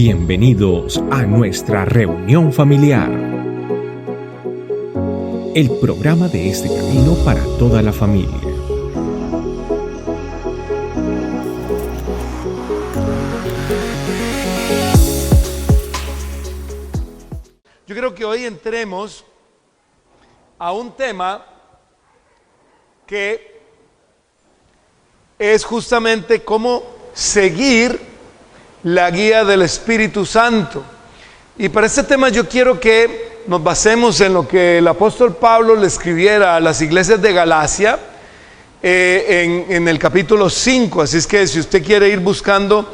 Bienvenidos a nuestra reunión familiar, el programa de este camino para toda la familia. Yo creo que hoy entremos a un tema que es justamente cómo seguir la guía del Espíritu Santo. Y para este tema yo quiero que nos basemos en lo que el apóstol Pablo le escribiera a las iglesias de Galacia en el capítulo 5. Así es que si usted quiere ir buscando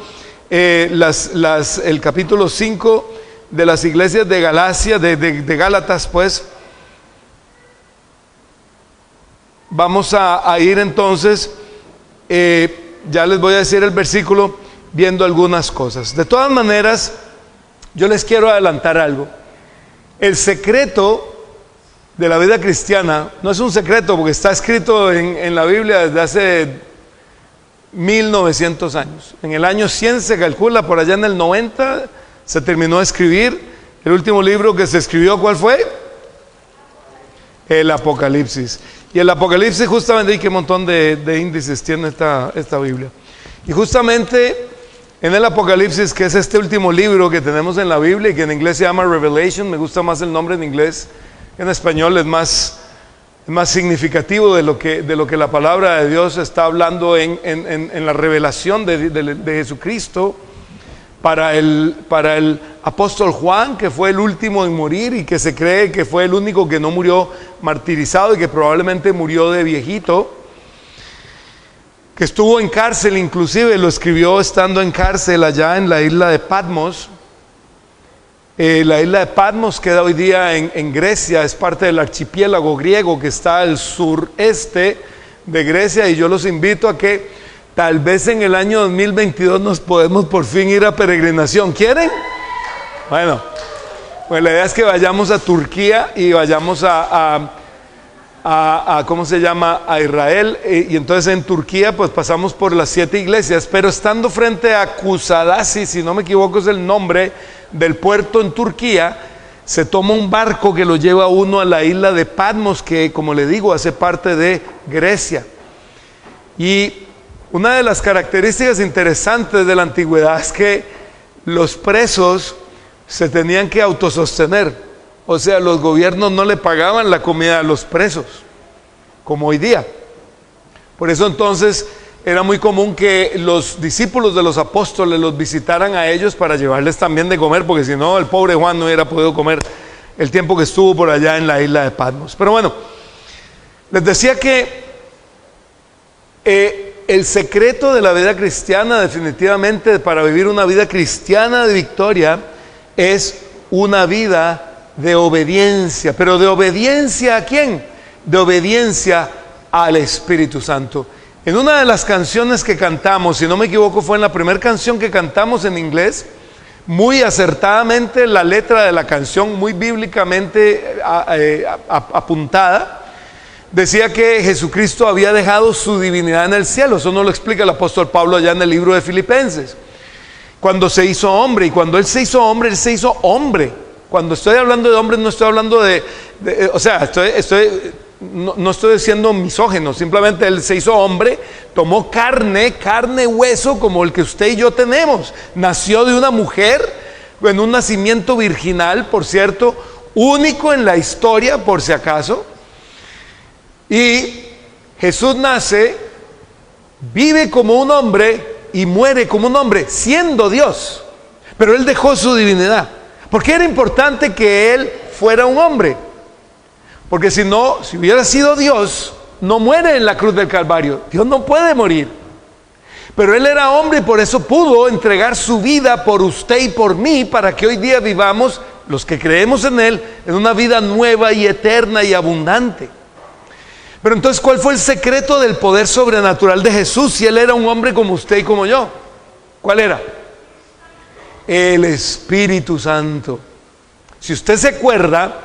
el capítulo 5 de las iglesias de Galacia, de Gálatas, pues vamos a ir entonces, ya les voy a decir el versículo, viendo algunas cosas. De todas maneras, yo les quiero adelantar algo. El secreto de la vida cristiana no es un secreto porque está escrito en la Biblia desde hace 1900 años. En el año 100 se calcula, por allá en el 90 se terminó de escribir. El último libro que se escribió, ¿cuál fue? El Apocalipsis. Y el Apocalipsis, justamente, y qué montón de índices tiene esta Biblia. Y justamente en el Apocalipsis, que es este último libro que tenemos en la Biblia y que en inglés se llama Revelation, me gusta más el nombre en inglés, en español es más significativo de lo que la palabra de Dios está hablando en la revelación de Jesucristo para el apóstol Juan, que fue el último en morir y que se cree que fue el único que no murió martirizado y que probablemente murió de viejito, que estuvo en cárcel, inclusive lo escribió estando en cárcel allá en la isla de Patmos. La isla de Patmos queda hoy día en Grecia, es parte del archipiélago griego que está al sureste de Grecia, y yo los invito a que tal vez en el año 2022 nos podemos por fin ir a peregrinación. ¿Quieren? Bueno, pues la idea es que vayamos a Turquía y vayamos ¿cómo se llama? A Israel, y entonces en Turquía pues pasamos por las 7 iglesias, pero estando frente a Kusadasi, si no me equivoco es el nombre del puerto en Turquía, se toma un barco que lo lleva uno a la isla de Patmos, que como le digo hace parte de Grecia. Y una de las características interesantes de la antigüedad es que los presos se tenían que autosostener. O sea, los gobiernos no le pagaban la comida a los presos, como hoy día. Por eso entonces era muy común que los discípulos de los apóstoles los visitaran a ellos para llevarles también de comer, porque si no, el pobre Juan no hubiera podido comer el tiempo que estuvo por allá en la isla de Patmos. Pero bueno, les decía que el secreto de la vida cristiana, definitivamente, para vivir una vida cristiana de victoria, es una vida de obediencia. ¿Pero de obediencia a quién? De obediencia al Espíritu Santo. En una de las canciones que cantamos, si no me equivoco fue en la primera canción que cantamos en inglés, muy acertadamente la letra de la canción, muy bíblicamente apuntada, decía que Jesucristo había dejado su divinidad en el cielo. Eso nos lo explica el apóstol Pablo allá en el libro de Filipenses. Cuando se hizo hombre, y cuando Él se hizo hombre, Él se hizo hombre. Cuando estoy hablando de hombres, no estoy hablando no estoy siendo misógino, simplemente Él se hizo hombre, tomó carne, hueso, como el que usted y yo tenemos. Nació de una mujer, en un nacimiento virginal, por cierto, único en la historia, por si acaso. Y Jesús nace, vive como un hombre y muere como un hombre, siendo Dios. Pero Él dejó su divinidad. ¿Por qué era importante que Él fuera un hombre? Porque si hubiera sido Dios, no muere en la cruz del Calvario. Dios no puede morir. Pero Él era hombre y por eso pudo entregar su vida por usted y por mí, para que hoy día vivamos, los que creemos en Él, en una vida nueva y eterna y abundante. Pero entonces, ¿cuál fue el secreto del poder sobrenatural de Jesús si Él era un hombre como usted y como yo? ¿Cuál era? El Espíritu Santo. Si usted se acuerda,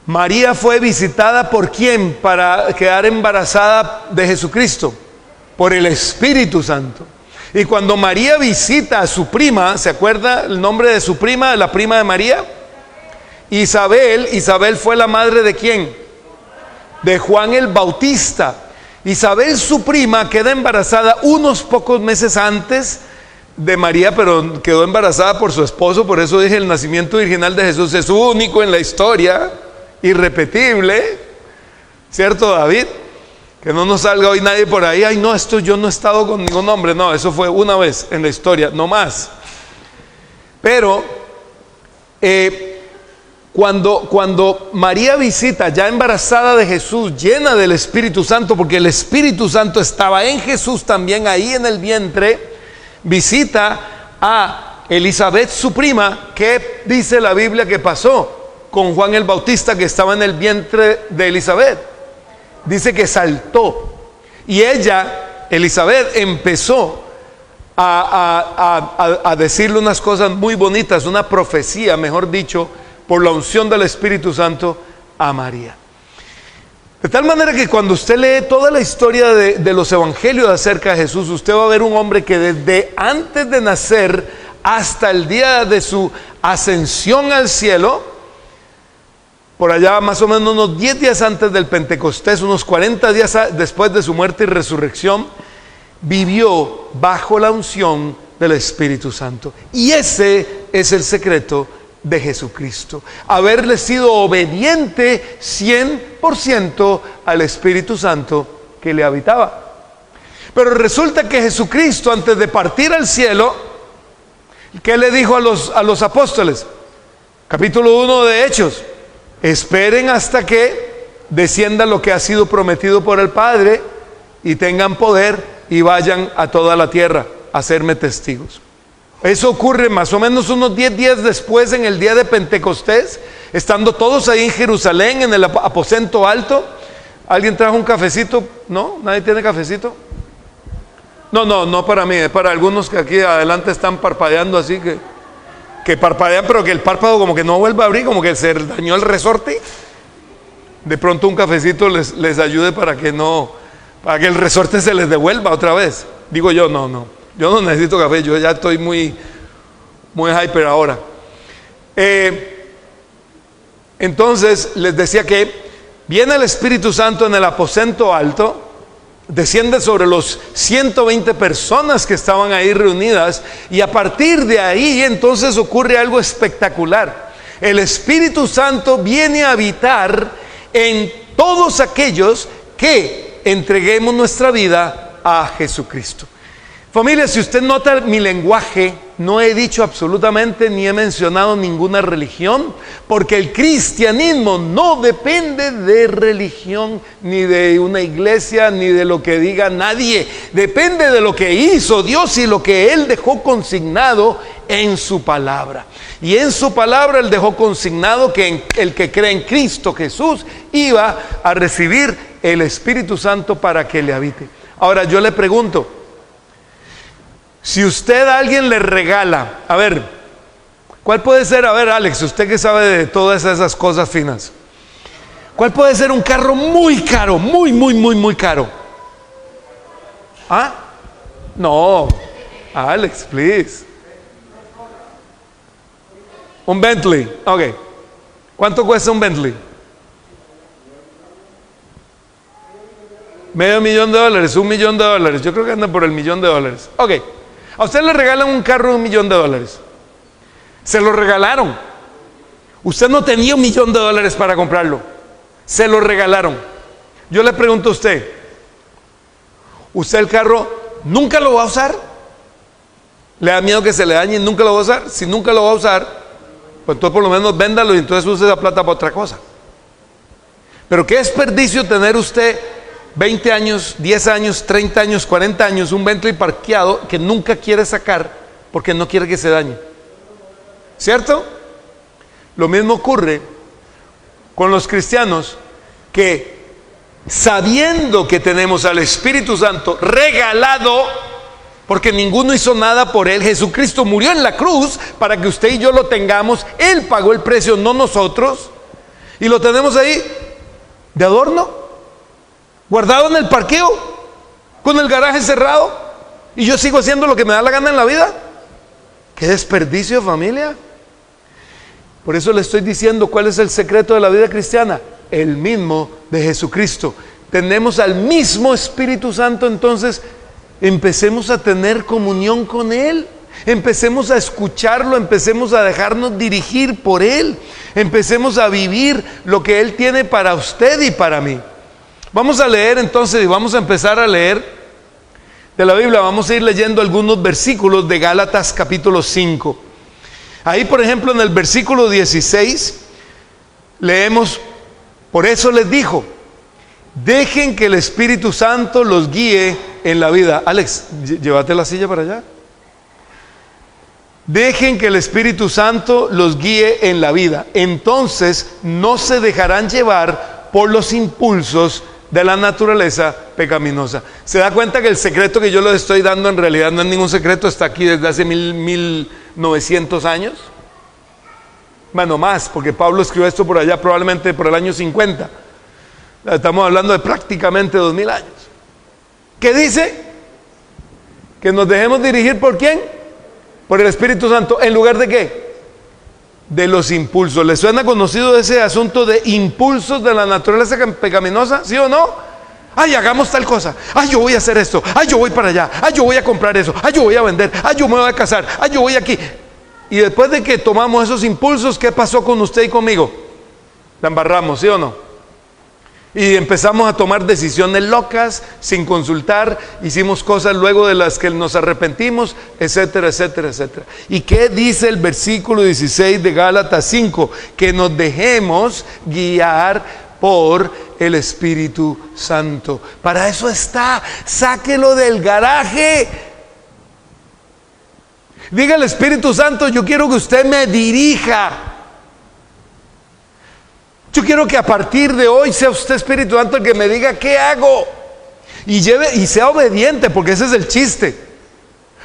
María fue visitada ¿por quién para quedar embarazada de Jesucristo? Por el Espíritu Santo. Y cuando María visita a su prima, ¿se acuerda el nombre de su prima, la prima de María? Isabel. Isabel fue la madre ¿de quién? De Juan el Bautista. Isabel, su prima, queda embarazada unos pocos meses antes de María, pero quedó embarazada por su esposo. Por eso dije, el nacimiento virginal de Jesús es único en la historia, irrepetible, ¿cierto, David? Que no nos salga hoy nadie por ahí, ay no, esto yo no he estado con ningún hombre. No, eso fue una vez en la historia, no más. Pero cuando María visita, ya embarazada de Jesús, llena del Espíritu Santo, porque el Espíritu Santo estaba en Jesús también ahí en el vientre, visita a Elizabeth, su prima. ¿Qué dice la Biblia que pasó con Juan el Bautista, que estaba en el vientre de Elizabeth? Dice que saltó, y ella, Elizabeth, empezó a decirle unas cosas muy bonitas, una profecía, mejor dicho, por la unción del Espíritu Santo a María. De tal manera que cuando usted lee toda la historia de los evangelios acerca de Jesús, usted va a ver un hombre que desde antes de nacer hasta el día de su ascensión al cielo, por allá más o menos unos 10 días antes del Pentecostés, unos 40 días después de su muerte y resurrección, vivió bajo la unción del Espíritu Santo. Y ese es el secreto de Jesucristo, haberle sido obediente 100% al Espíritu Santo que le habitaba. Pero resulta que Jesucristo, antes de partir al cielo, ¿qué le dijo a los apóstoles? Capítulo 1 de Hechos: esperen hasta que descienda lo que ha sido prometido por el Padre, y tengan poder, y vayan a toda la tierra a serme testigos. Eso ocurre más o menos unos 10 días después, en el día de Pentecostés, estando todos ahí en Jerusalén, en el aposento alto. ¿Alguien trajo un cafecito? ¿No? ¿Nadie tiene cafecito? No para mí, es para algunos que aquí adelante están parpadeando así, que parpadean, pero que el párpado como que no vuelve a abrir, como que se dañó el resorte. De pronto un cafecito les ayude para que el resorte se les devuelva otra vez. Digo yo, yo no necesito café, yo ya estoy muy hyper ahora. Entonces les decía que viene el Espíritu Santo en el aposento alto, desciende sobre los 120 personas que estaban ahí reunidas, y a partir de ahí entonces ocurre algo espectacular. El Espíritu Santo viene a habitar en todos aquellos que entreguemos nuestra vida a Jesucristo. Familia, si usted nota mi lenguaje, no he dicho absolutamente ni he mencionado ninguna religión, porque el cristianismo no depende de religión, ni de una iglesia, ni de lo que diga nadie. Depende de lo que hizo Dios y lo que Él dejó consignado en su palabra. Y en su palabra Él dejó consignado que el que cree en Cristo Jesús iba a recibir el Espíritu Santo para que le habite. Ahora yo le pregunto, si usted a alguien le regala, a ver, ¿cuál puede ser? A ver, Alex, usted que sabe de todas esas cosas finas, ¿cuál puede ser un carro muy caro, muy caro? ¿Ah? No, Alex, please. Un Bentley, ok. ¿Cuánto cuesta un Bentley? $500,000, $1 millón. Yo creo que anda por el $1,000,000. Ok. A usted le regalan un carro de $1 millón. Se lo regalaron. Usted no tenía $1 millón para comprarlo. Se lo regalaron. Yo le pregunto a usted, ¿usted el carro nunca lo va a usar? ¿Le da miedo que se le dañe y nunca lo va a usar? Si nunca lo va a usar, pues entonces por lo menos véndalo y entonces use esa plata para otra cosa. Pero qué desperdicio tener usted 20 años, 10 años, 30 años, 40 años, un Bentley parqueado que nunca quiere sacar porque no quiere que se dañe. ¿Cierto? Lo mismo ocurre con los cristianos que, sabiendo que tenemos al Espíritu Santo regalado, porque ninguno hizo nada por Él, Jesucristo murió en la cruz para que usted y yo lo tengamos, Él pagó el precio, no nosotros, y lo tenemos ahí de adorno, guardado en el parqueo, con el garaje cerrado, y yo sigo haciendo lo que me da la gana en la vida. ¡Qué desperdicio, familia! Por eso le estoy diciendo cuál es el secreto de la vida cristiana. El mismo de Jesucristo. Tenemos al mismo Espíritu Santo, entonces empecemos a tener comunión con Él. Empecemos a escucharlo, empecemos a dejarnos dirigir por Él. Empecemos a vivir lo que Él tiene para usted y para mí. Vamos a leer entonces, y vamos a empezar a leer de la Biblia. Vamos a ir leyendo algunos versículos de Gálatas capítulo 5. Ahí, por ejemplo, en el versículo 16, leemos: por eso les dijo, dejen que el Espíritu Santo los guíe en la vida. Alex, llévate la silla para allá. Dejen que el Espíritu Santo los guíe en la vida. Entonces no se dejarán llevar por los impulsos de la naturaleza pecaminosa. ¿Se da cuenta que el secreto que yo les estoy dando en realidad no es ningún secreto? Está aquí desde hace 1900 años. Bueno, más, porque Pablo escribió esto por allá probablemente por el año 50. Estamos hablando de prácticamente 2000 años. ¿Qué dice? Que nos dejemos dirigir ¿por quién? Por el Espíritu Santo. ¿En lugar de qué? De los impulsos. ¿Les suena conocido ese asunto de impulsos de la naturaleza pecaminosa? ¿Sí o no? Ay, hagamos tal cosa. Ay, yo voy a hacer esto. Ay, yo voy para allá. Ay, yo voy a comprar eso. Ay, yo voy a vender. Ay, yo me voy a casar. Ay, yo voy aquí. Y después de que tomamos esos impulsos, ¿qué pasó con usted y conmigo? La embarramos, ¿sí o no? Y empezamos a tomar decisiones locas, sin consultar, hicimos cosas luego de las que nos arrepentimos, etcétera, etcétera, etcétera. ¿Y qué dice el versículo 16 de Gálatas 5? Que nos dejemos guiar por el Espíritu Santo. Para eso está, sáquelo del garaje. Diga al Espíritu Santo, yo quiero que usted me dirija. Yo quiero que a partir de hoy sea usted, Espíritu Santo, el que me diga qué hago. Y sea obediente, porque ese es el chiste.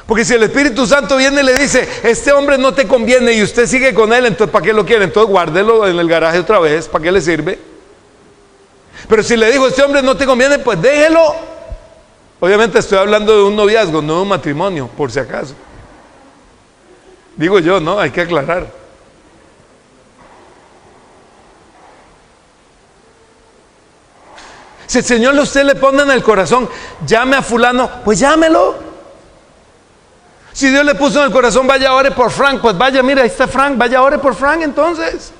Porque si el Espíritu Santo viene y le dice, este hombre no te conviene, y usted sigue con él, entonces ¿para qué lo quiere? Entonces guárdelo en el garaje otra vez, ¿para qué le sirve? Pero si le dijo, este hombre no te conviene, pues déjelo. Obviamente estoy hablando de un noviazgo, no de un matrimonio, por si acaso. Digo yo, ¿no? Hay que aclarar. Si el Señor a usted le pone en el corazón, llame a fulano, pues llámelo. Si Dios le puso en el corazón, vaya ore por Frank, pues vaya, mira, ahí está Frank, vaya ore por Frank entonces.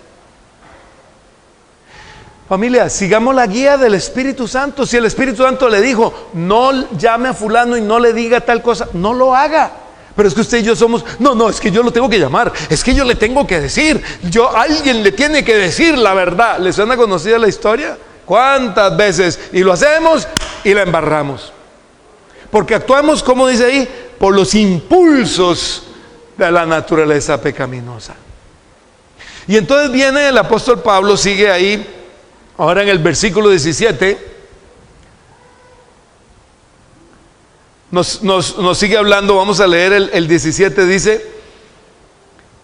Familia, sigamos la guía del Espíritu Santo. Si el Espíritu Santo le dijo, no llame a fulano y no le diga tal cosa, no lo haga. Pero es que usted y yo somos, no, es que yo lo tengo que llamar, es que yo le tengo que decir, alguien le tiene que decir la verdad. ¿Les suena conocida la historia? ¿Cuántas veces? Y lo hacemos y la embarramos. Porque actuamos, como dice ahí, por los impulsos de la naturaleza pecaminosa. Y entonces viene el apóstol Pablo, sigue ahí, ahora en el versículo 17, nos sigue hablando. Vamos a leer el 17, dice: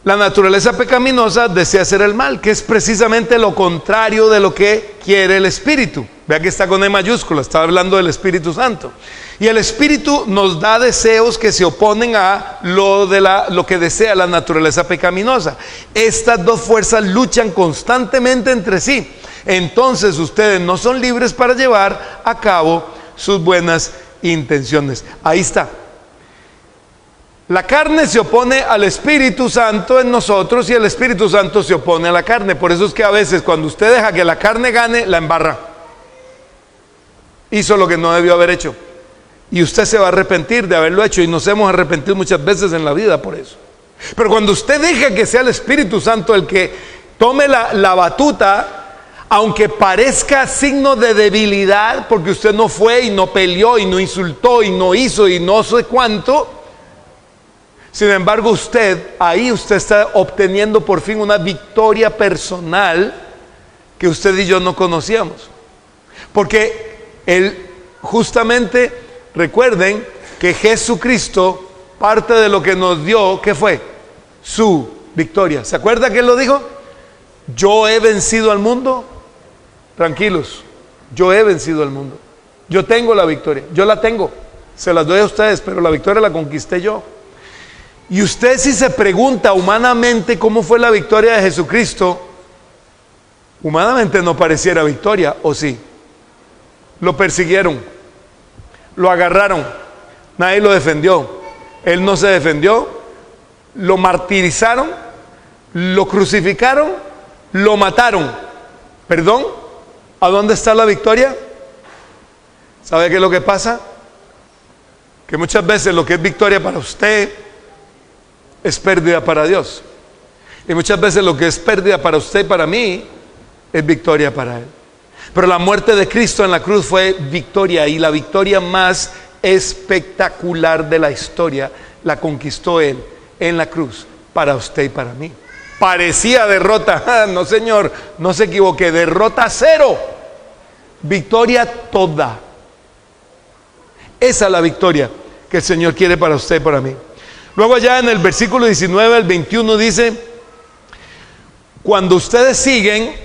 la naturaleza pecaminosa desea hacer el mal, que es precisamente lo contrario de lo que quiere el Espíritu. Vea que está con E mayúscula, está hablando del Espíritu Santo. Y el Espíritu nos da deseos que se oponen a lo que desea la naturaleza pecaminosa. Estas dos fuerzas luchan constantemente entre sí. Entonces ustedes no son libres para llevar a cabo sus buenas intenciones. Ahí está. La carne se opone al Espíritu Santo en nosotros y el Espíritu Santo se opone a la carne. Por eso es que a veces cuando usted deja que la carne gane, la embarra. Hizo lo que no debió haber hecho. Y usted se va a arrepentir de haberlo hecho, y nos hemos arrepentido muchas veces en la vida por eso. Pero cuando usted deja que sea el Espíritu Santo el que tome la batuta, aunque parezca signo de debilidad, porque usted no fue y no peleó y no insultó y no hizo y no sé cuánto, sin embargo usted está obteniendo por fin una victoria personal que usted y yo no conocíamos. Porque justamente recuerden que Jesucristo, parte de lo que nos dio, ¿qué fue? Su victoria. ¿Se acuerda que él lo dijo? Yo he vencido al mundo. Tranquilos, yo he vencido al mundo. Yo tengo la victoria, yo la tengo. se las doy a ustedes, pero la victoria la conquisté yo. Y usted, si se pregunta humanamente cómo fue la victoria de Jesucristo, humanamente no pareciera victoria, ¿o sí? Lo persiguieron, lo agarraron, nadie lo defendió, él no se defendió, lo martirizaron, lo crucificaron, lo mataron. ¿Perdón? ¿A dónde está la victoria? ¿Sabe qué es lo que pasa? Que muchas veces lo que es victoria para usted es pérdida para Dios. Y muchas veces lo que es pérdida para usted y para mí es victoria para Él. Pero la muerte de Cristo en la cruz fue victoria, y la victoria más espectacular de la historia la conquistó Él en la cruz para usted y para mí. Parecía derrota, no señor, no se equivoque, derrota cero, victoria toda. Esa es la victoria que el Señor quiere para usted y para mí. Luego allá en el versículo 19 al 21 dice: cuando ustedes siguen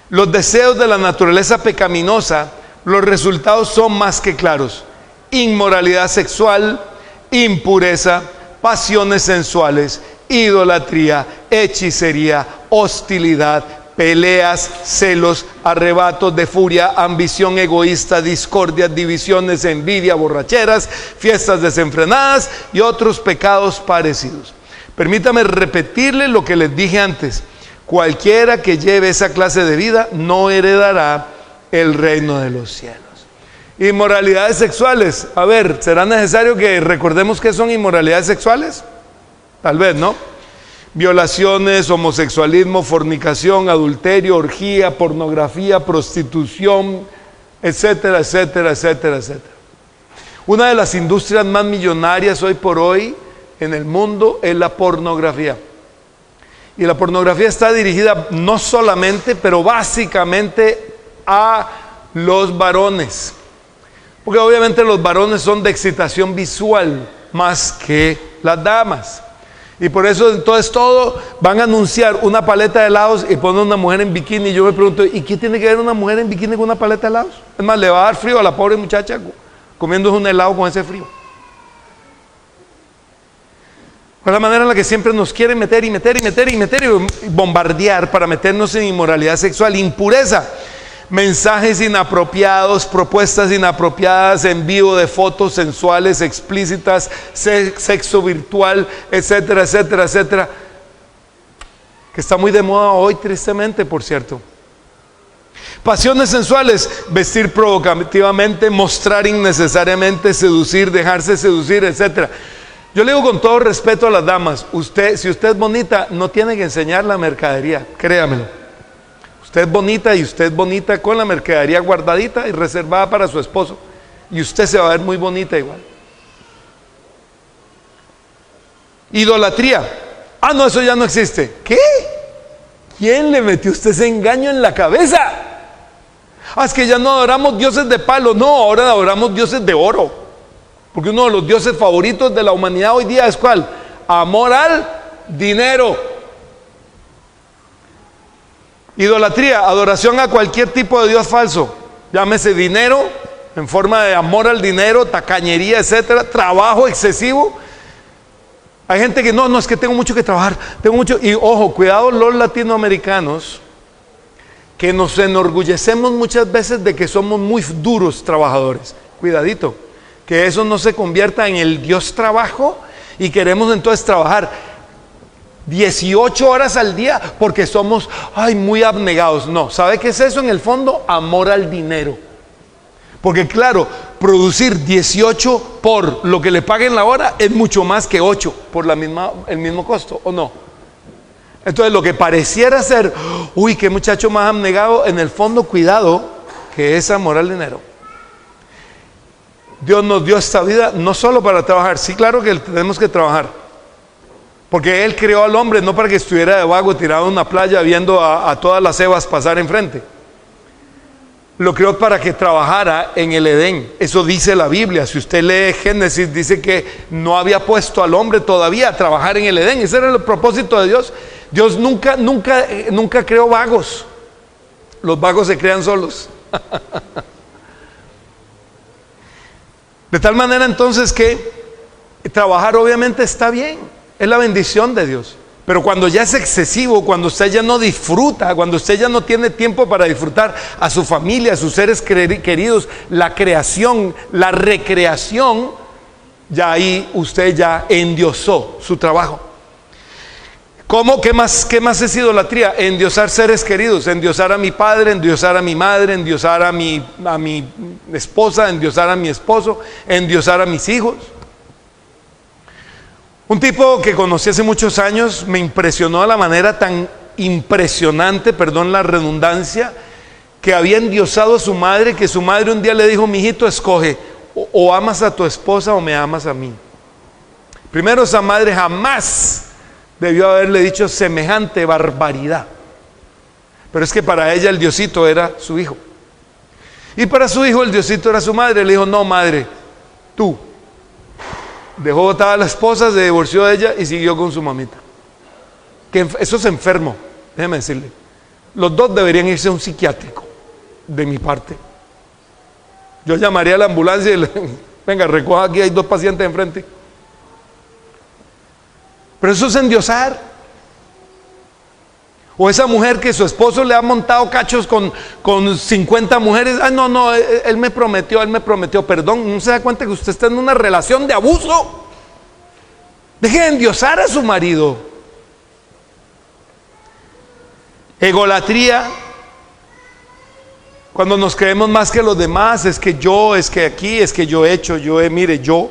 los deseos de la naturaleza pecaminosa, los resultados son más que claros: inmoralidad sexual, impureza, pasiones sensuales, idolatría, hechicería, hostilidad, peleas, celos, arrebatos de furia, ambición egoísta, discordias, divisiones, envidia, borracheras, fiestas desenfrenadas y otros pecados parecidos. Permítame repetirle lo que les dije antes: cualquiera que lleve esa clase de vida no heredará el reino de los cielos. Inmoralidades sexuales. A ver, ¿será necesario que recordemos qué son inmoralidades sexuales? Tal vez, ¿no? Violaciones, homosexualismo, fornicación, adulterio, orgía, pornografía, prostitución, etcétera, etcétera, etcétera, etcétera. Una de las industrias más millonarias hoy por hoy en el mundo es la pornografía. Y la pornografía está dirigida no solamente, pero básicamente a los varones. Porque obviamente los varones son de excitación visual más que las damas. Y por eso entonces todo van a anunciar una paleta de helados y ponen una mujer en bikini. Y yo me pregunto, ¿y qué tiene que ver una mujer en bikini con una paleta de helados? Es más, le va a dar frío a la pobre muchacha comiéndose un helado con ese frío. Es la manera en la que siempre nos quieren meter y bombardear para meternos en inmoralidad sexual, impureza, mensajes inapropiados, propuestas inapropiadas, envío de fotos sensuales, explícitas, sexo virtual, etcétera, etcétera, etcétera, que está muy de moda hoy, tristemente, por cierto. Pasiones sensuales: vestir provocativamente, mostrar innecesariamente, seducir, dejarse seducir, etcétera. Yo le digo con todo respeto a las damas, si usted es bonita, no tiene que enseñar la mercadería, créamelo. Usted es bonita y usted es bonita con la mercadería guardadita y reservada para su esposo, y usted se va a ver muy bonita igual. Idolatría: ah, no, eso ya no existe. ¿Qué? ¿Quién le metió usted ese engaño en la cabeza? Ah, es que ya no adoramos dioses de palo. No, ahora adoramos dioses de oro. Porque uno de los dioses favoritos de la humanidad hoy día es ¿cuál? Amor al dinero. Idolatría: adoración a cualquier tipo de dios falso, llámese dinero, en forma de amor al dinero, tacañería, etcétera, trabajo excesivo. Hay gente que no, es que tengo mucho que trabajar, y ojo, cuidado los latinoamericanos, que nos enorgullecemos muchas veces de que somos muy duros trabajadores. Cuidadito, que eso no se convierta en el Dios trabajo y queremos entonces trabajar 18 horas al día porque somos muy abnegados. No, ¿sabe qué es eso en el fondo? Amor al dinero. Porque claro, producir 18 por lo que le paguen la hora es mucho más que 8 por el mismo costo, ¿o no? Entonces lo que pareciera ser, qué muchacho más abnegado, en el fondo, cuidado, que es amor al dinero. Dios nos dio esta vida no solo para trabajar, sí, claro que tenemos que trabajar, porque Él creó al hombre no para que estuviera de vago tirado en una playa viendo a todas las evas pasar enfrente. Lo creó para que trabajara en el Edén. Eso dice la Biblia. Si usted lee Génesis, dice que no había puesto al hombre todavía a trabajar en el Edén. Ese era el propósito de Dios. Dios nunca creó vagos. Los vagos se crean solos. De tal manera entonces que trabajar obviamente está bien, es la bendición de Dios. Pero cuando ya es excesivo, cuando usted ya no disfruta, cuando usted ya no tiene tiempo para disfrutar a su familia, a sus seres queridos, la creación, la recreación, ya ahí usted ya endiosó su trabajo. ¿Cómo? ¿Qué más es idolatría? Endiosar seres queridos, endiosar a mi padre, endiosar a mi madre, endiosar a mi esposa, endiosar a mi esposo, endiosar a mis hijos. Un tipo que conocí hace muchos años me impresionó de la manera tan impresionante, perdón la redundancia, que había endiosado a su madre, que su madre un día le dijo: mijito, escoge, o amas a tu esposa o me amas a mí. Primero, esa madre jamás debió haberle dicho semejante barbaridad, pero es que para ella el Diosito era su hijo, y para su hijo el Diosito era su madre. Le dijo: no, madre, tú. Dejó botada a la esposa, se divorció de ella y siguió con su mamita. Que eso es enfermo, déjeme decirle. Los dos deberían irse a un psiquiátrico, de mi parte. Yo llamaría a la ambulancia y venga, recoja aquí, hay 2 pacientes enfrente. Pero eso es endiosar. O esa mujer que su esposo le ha montado cachos con 50 mujeres. Ay, no, él me prometió. Perdón, ¿no se da cuenta que usted está en una relación de abuso? Deje de endiosar a su marido. Egolatría. Cuando nos creemos más que los demás, es que yo, es que aquí, es que yo he hecho, mire, yo,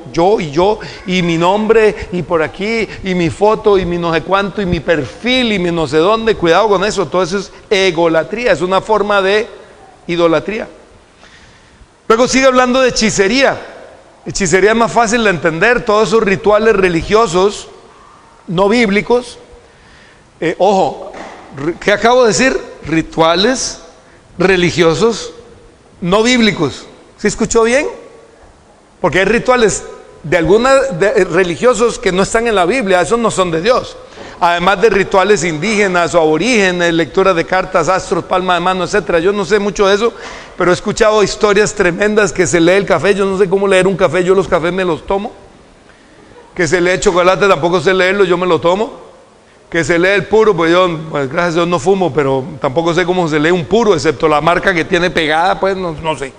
y mi nombre, y por aquí, y mi foto, y mi no sé cuánto, y mi perfil, y mi no sé dónde. Cuidado con eso, todo eso es egolatría, es una forma de idolatría. Luego sigue hablando de hechicería. Hechicería es más fácil de entender, todos esos rituales religiosos, no bíblicos. Ojo, ¿qué acabo de decir? Rituales religiosos no bíblicos. ¿Se escuchó bien? Porque hay rituales religiosos que no están en la Biblia, esos no son de Dios. Además de rituales indígenas o aborígenes, lectura de cartas, astros, palma de mano, etcétera. Yo no sé mucho de eso, pero he escuchado historias tremendas que se lee el café. Yo no sé cómo leer un café, yo los cafés me los tomo. Que se lee chocolate, tampoco sé leerlo, yo me lo tomo. Que se lee el puro, pues gracias a Dios no fumo, pero tampoco sé cómo se lee un puro, excepto la marca que tiene pegada, pues no sé.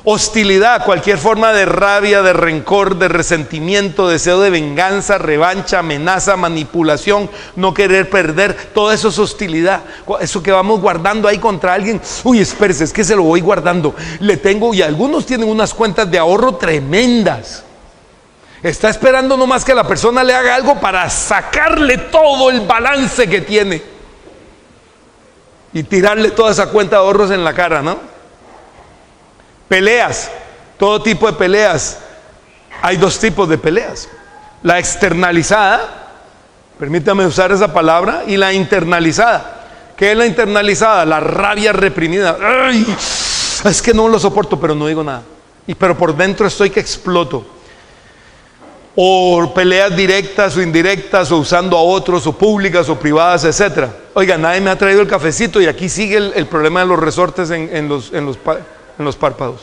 Hostilidad, cualquier forma de rabia, de rencor, de resentimiento, deseo de venganza, revancha, amenaza, manipulación, no querer perder, todo eso es hostilidad. Eso que vamos guardando ahí contra alguien, uy, espérese, es que se lo voy guardando, y algunos tienen unas cuentas de ahorro tremendas. Está esperando nomás que la persona le haga algo para sacarle todo el balance que tiene y tirarle toda esa cuenta de ahorros en la cara, ¿no? Peleas, todo tipo de peleas. Hay 2 tipos de peleas: la externalizada, permítame usar esa palabra, y la internalizada. ¿Qué es la internalizada? La rabia reprimida. ¡Ay! Es que no lo soporto, pero no digo nada. Pero por dentro estoy que exploto. O peleas directas o indirectas, o usando a otros, o públicas o privadas, etcétera. Oiga, nadie me ha traído el cafecito y aquí sigue el problema de los resortes en los párpados.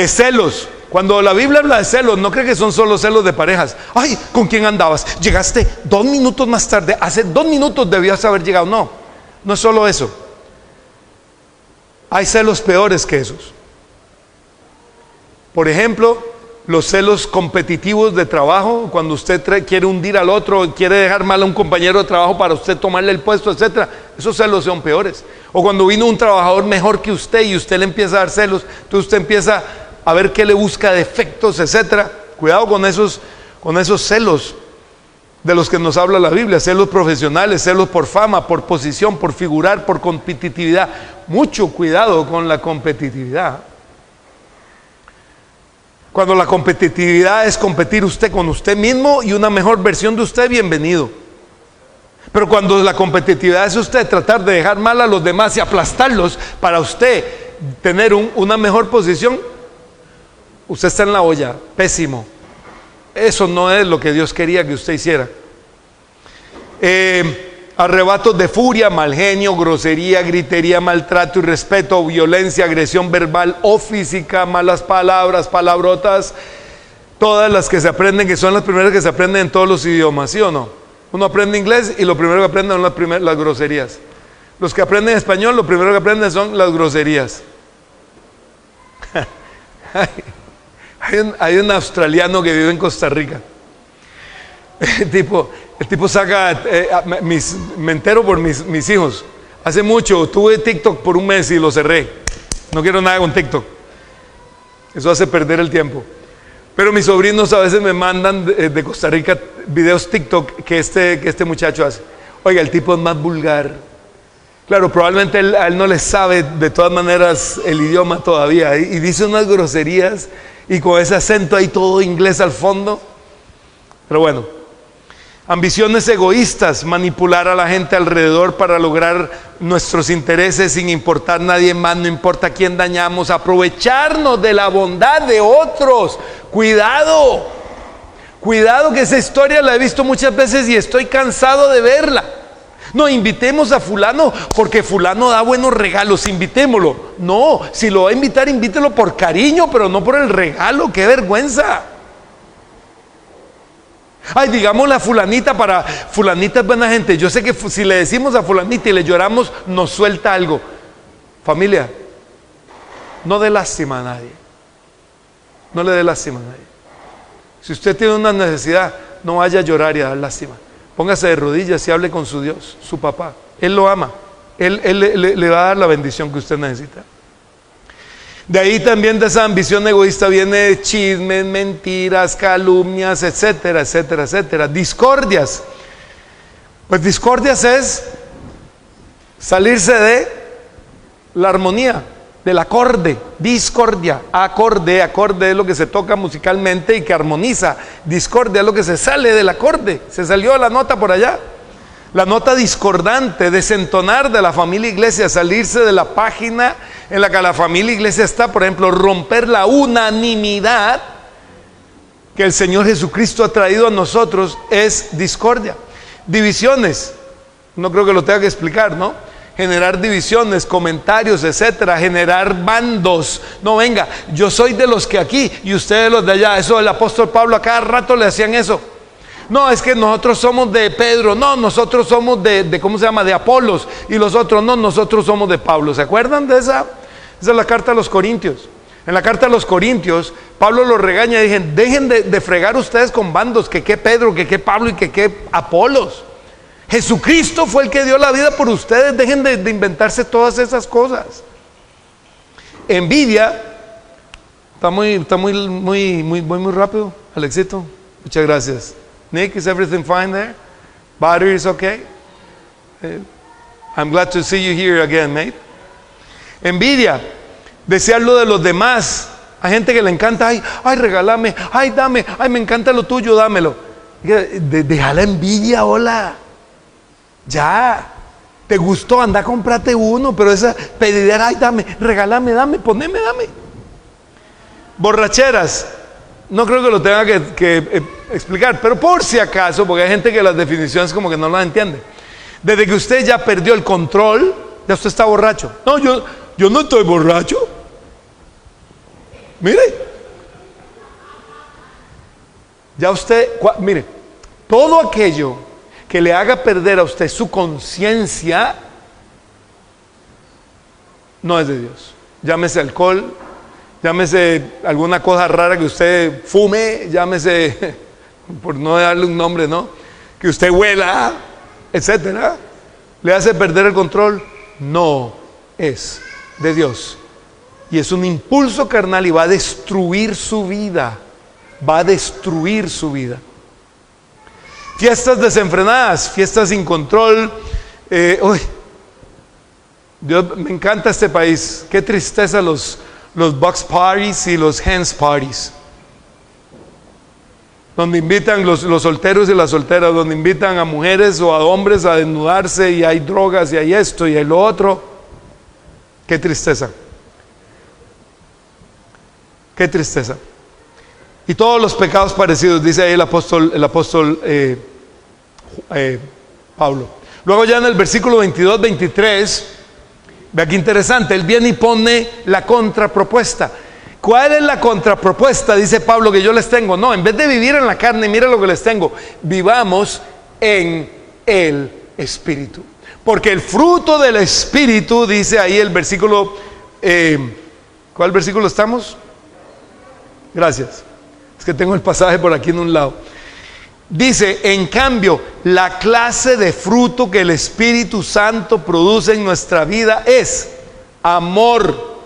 Celos. Cuando la Biblia habla de celos, no cree que son solo celos de parejas. Ay, ¿con quién andabas? Llegaste 2 minutos más tarde, hace 2 minutos debías haber llegado. No es solo eso. Hay celos peores que esos. Por ejemplo, los celos competitivos de trabajo, cuando usted quiere hundir al otro, quiere dejar mal a un compañero de trabajo para usted tomarle el puesto, etcétera. Esos celos son peores. O cuando vino un trabajador mejor que usted y usted le empieza a dar celos, entonces usted empieza a ver qué le busca defectos, etcétera. Cuidado con esos celos de los que nos habla la Biblia, celos profesionales, celos por fama, por posición, por figurar, por competitividad. Mucho cuidado con la competitividad. Cuando la competitividad es competir usted con usted mismo y una mejor versión de usted, bienvenido. Pero cuando la competitividad es usted tratar de dejar mal a los demás y aplastarlos para usted tener una mejor posición, usted está en la olla, pésimo. Eso no es lo que Dios quería que usted hiciera. arrebatos de furia, mal genio, grosería, gritería, maltrato, irrespeto, violencia, agresión verbal o física, malas palabras, palabrotas, todas las que se aprenden, que son las primeras que se aprenden en todos los idiomas, ¿sí o no? Uno aprende inglés y lo primero que aprende son las groserías. Los que aprenden español, lo primero que aprenden son las groserías. Hay un australiano que vive en Costa Rica. El tipo saca, me entero por mis hijos. Hace mucho tuve TikTok por un mes y lo cerré. No quiero nada con TikTok. Eso hace perder el tiempo. Pero mis sobrinos a veces me mandan de Costa Rica videos TikTok que este muchacho hace. Oiga, el tipo es más vulgar. Claro, probablemente a él no le sabe de todas maneras el idioma todavía. Y dice unas groserías y con ese acento ahí todo inglés al fondo. Pero bueno, ambiciones egoístas, manipular a la gente alrededor para lograr nuestros intereses sin importar nadie más, no importa quién dañamos, aprovecharnos de la bondad de otros. Cuidado, cuidado, que esa historia la he visto muchas veces y estoy cansado de verla. No, invitemos a fulano porque fulano da buenos regalos, invitémoslo. No, si lo va a invitar, invítelo por cariño, pero no por el regalo. ¡Qué vergüenza! Ay, digamos la fulanita, fulanita es buena gente. Yo sé que si le decimos a fulanita y le lloramos, nos suelta algo. Familia, no dé lástima a nadie. No le dé lástima a nadie. Si usted tiene una necesidad, no vaya a llorar y a dar lástima. Póngase de rodillas y hable con su Dios, su papá. Él lo ama. Él le va a dar la bendición que usted necesita. De ahí también, de esa ambición egoísta, viene chismes, mentiras, calumnias, etcétera, etcétera, etcétera. Discordias. Pues discordias es salirse de la armonía, del acorde. Discordia, acorde es lo que se toca musicalmente y que armoniza. Discordia es lo que se sale del acorde, se salió la nota por allá. La nota discordante, desentonar de la familia iglesia, salirse de la página en la que la familia iglesia está. Por ejemplo, romper la unanimidad que el Señor Jesucristo ha traído a nosotros es discordia. Divisiones, no creo que lo tenga que explicar, ¿no? Generar divisiones, comentarios, etcétera, generar bandos. No, venga, yo soy de los que aquí y ustedes los de allá. Eso el apóstol Pablo a cada rato le hacían eso. No, es que nosotros somos de Pedro. No, nosotros somos de ¿cómo se llama? De Apolos. Y los otros, no, nosotros somos de Pablo. ¿Se acuerdan de esa? Esa es la carta a los Corintios. En la carta a los Corintios, Pablo los regaña y dice: dejen de fregar ustedes con bandos, que qué Pedro, que qué Pablo y que qué Apolos. Jesucristo fue el que dio la vida por ustedes. Dejen de inventarse todas esas cosas. Envidia. Está muy rápido, Alexito. Muchas gracias. Nick, is everything fine there? Battery is okay? I'm glad to see you here again, mate. Envidia, desear lo de los demás. Hay gente que le encanta, ay, regálame, ay, dame, ay, me encanta lo tuyo, dámelo. Deja la envidia, hola. Ya, te gustó, anda, cómprate uno, pero esa pedidera, ay, dame, regálame, dame, poneme, dame. Borracheras. No creo que lo tenga que explicar, pero por si acaso, porque hay gente que las definiciones como que no las entiende. Desde que usted ya perdió el control, ya usted está borracho. No, yo no estoy borracho. Mire. Ya usted, mire, todo aquello que le haga perder a usted su conciencia, no es de Dios. Llámese alcohol, llámese alguna cosa rara que usted fume, llámese, por no darle un nombre, ¿no? Que usted huela, etcétera, le hace perder el control. No es de Dios. Y es un impulso carnal y va a destruir su vida. Va a destruir su vida. Fiestas desenfrenadas, fiestas sin control. Dios, me encanta este país. Qué tristeza los box parties y los hands parties, donde invitan los solteros y las solteras, donde invitan a mujeres o a hombres a desnudarse, y hay drogas y hay esto y hay lo otro. Qué tristeza, qué tristeza. Y todos los pecados parecidos, dice ahí el apóstol Pablo. Luego ya en el versículo 22, 23, vea qué interesante, él viene y pone la contrapropuesta. ¿Cuál es la contrapropuesta? Dice Pablo, que yo les tengo. No, en vez de vivir en la carne, mira lo que les tengo. Vivamos en el Espíritu. Porque el fruto del Espíritu, dice ahí el versículo, ¿cuál versículo estamos? Gracias. Es que tengo el pasaje por aquí en un lado. Dice, en cambio, la clase de fruto que el Espíritu Santo produce en nuestra vida es amor,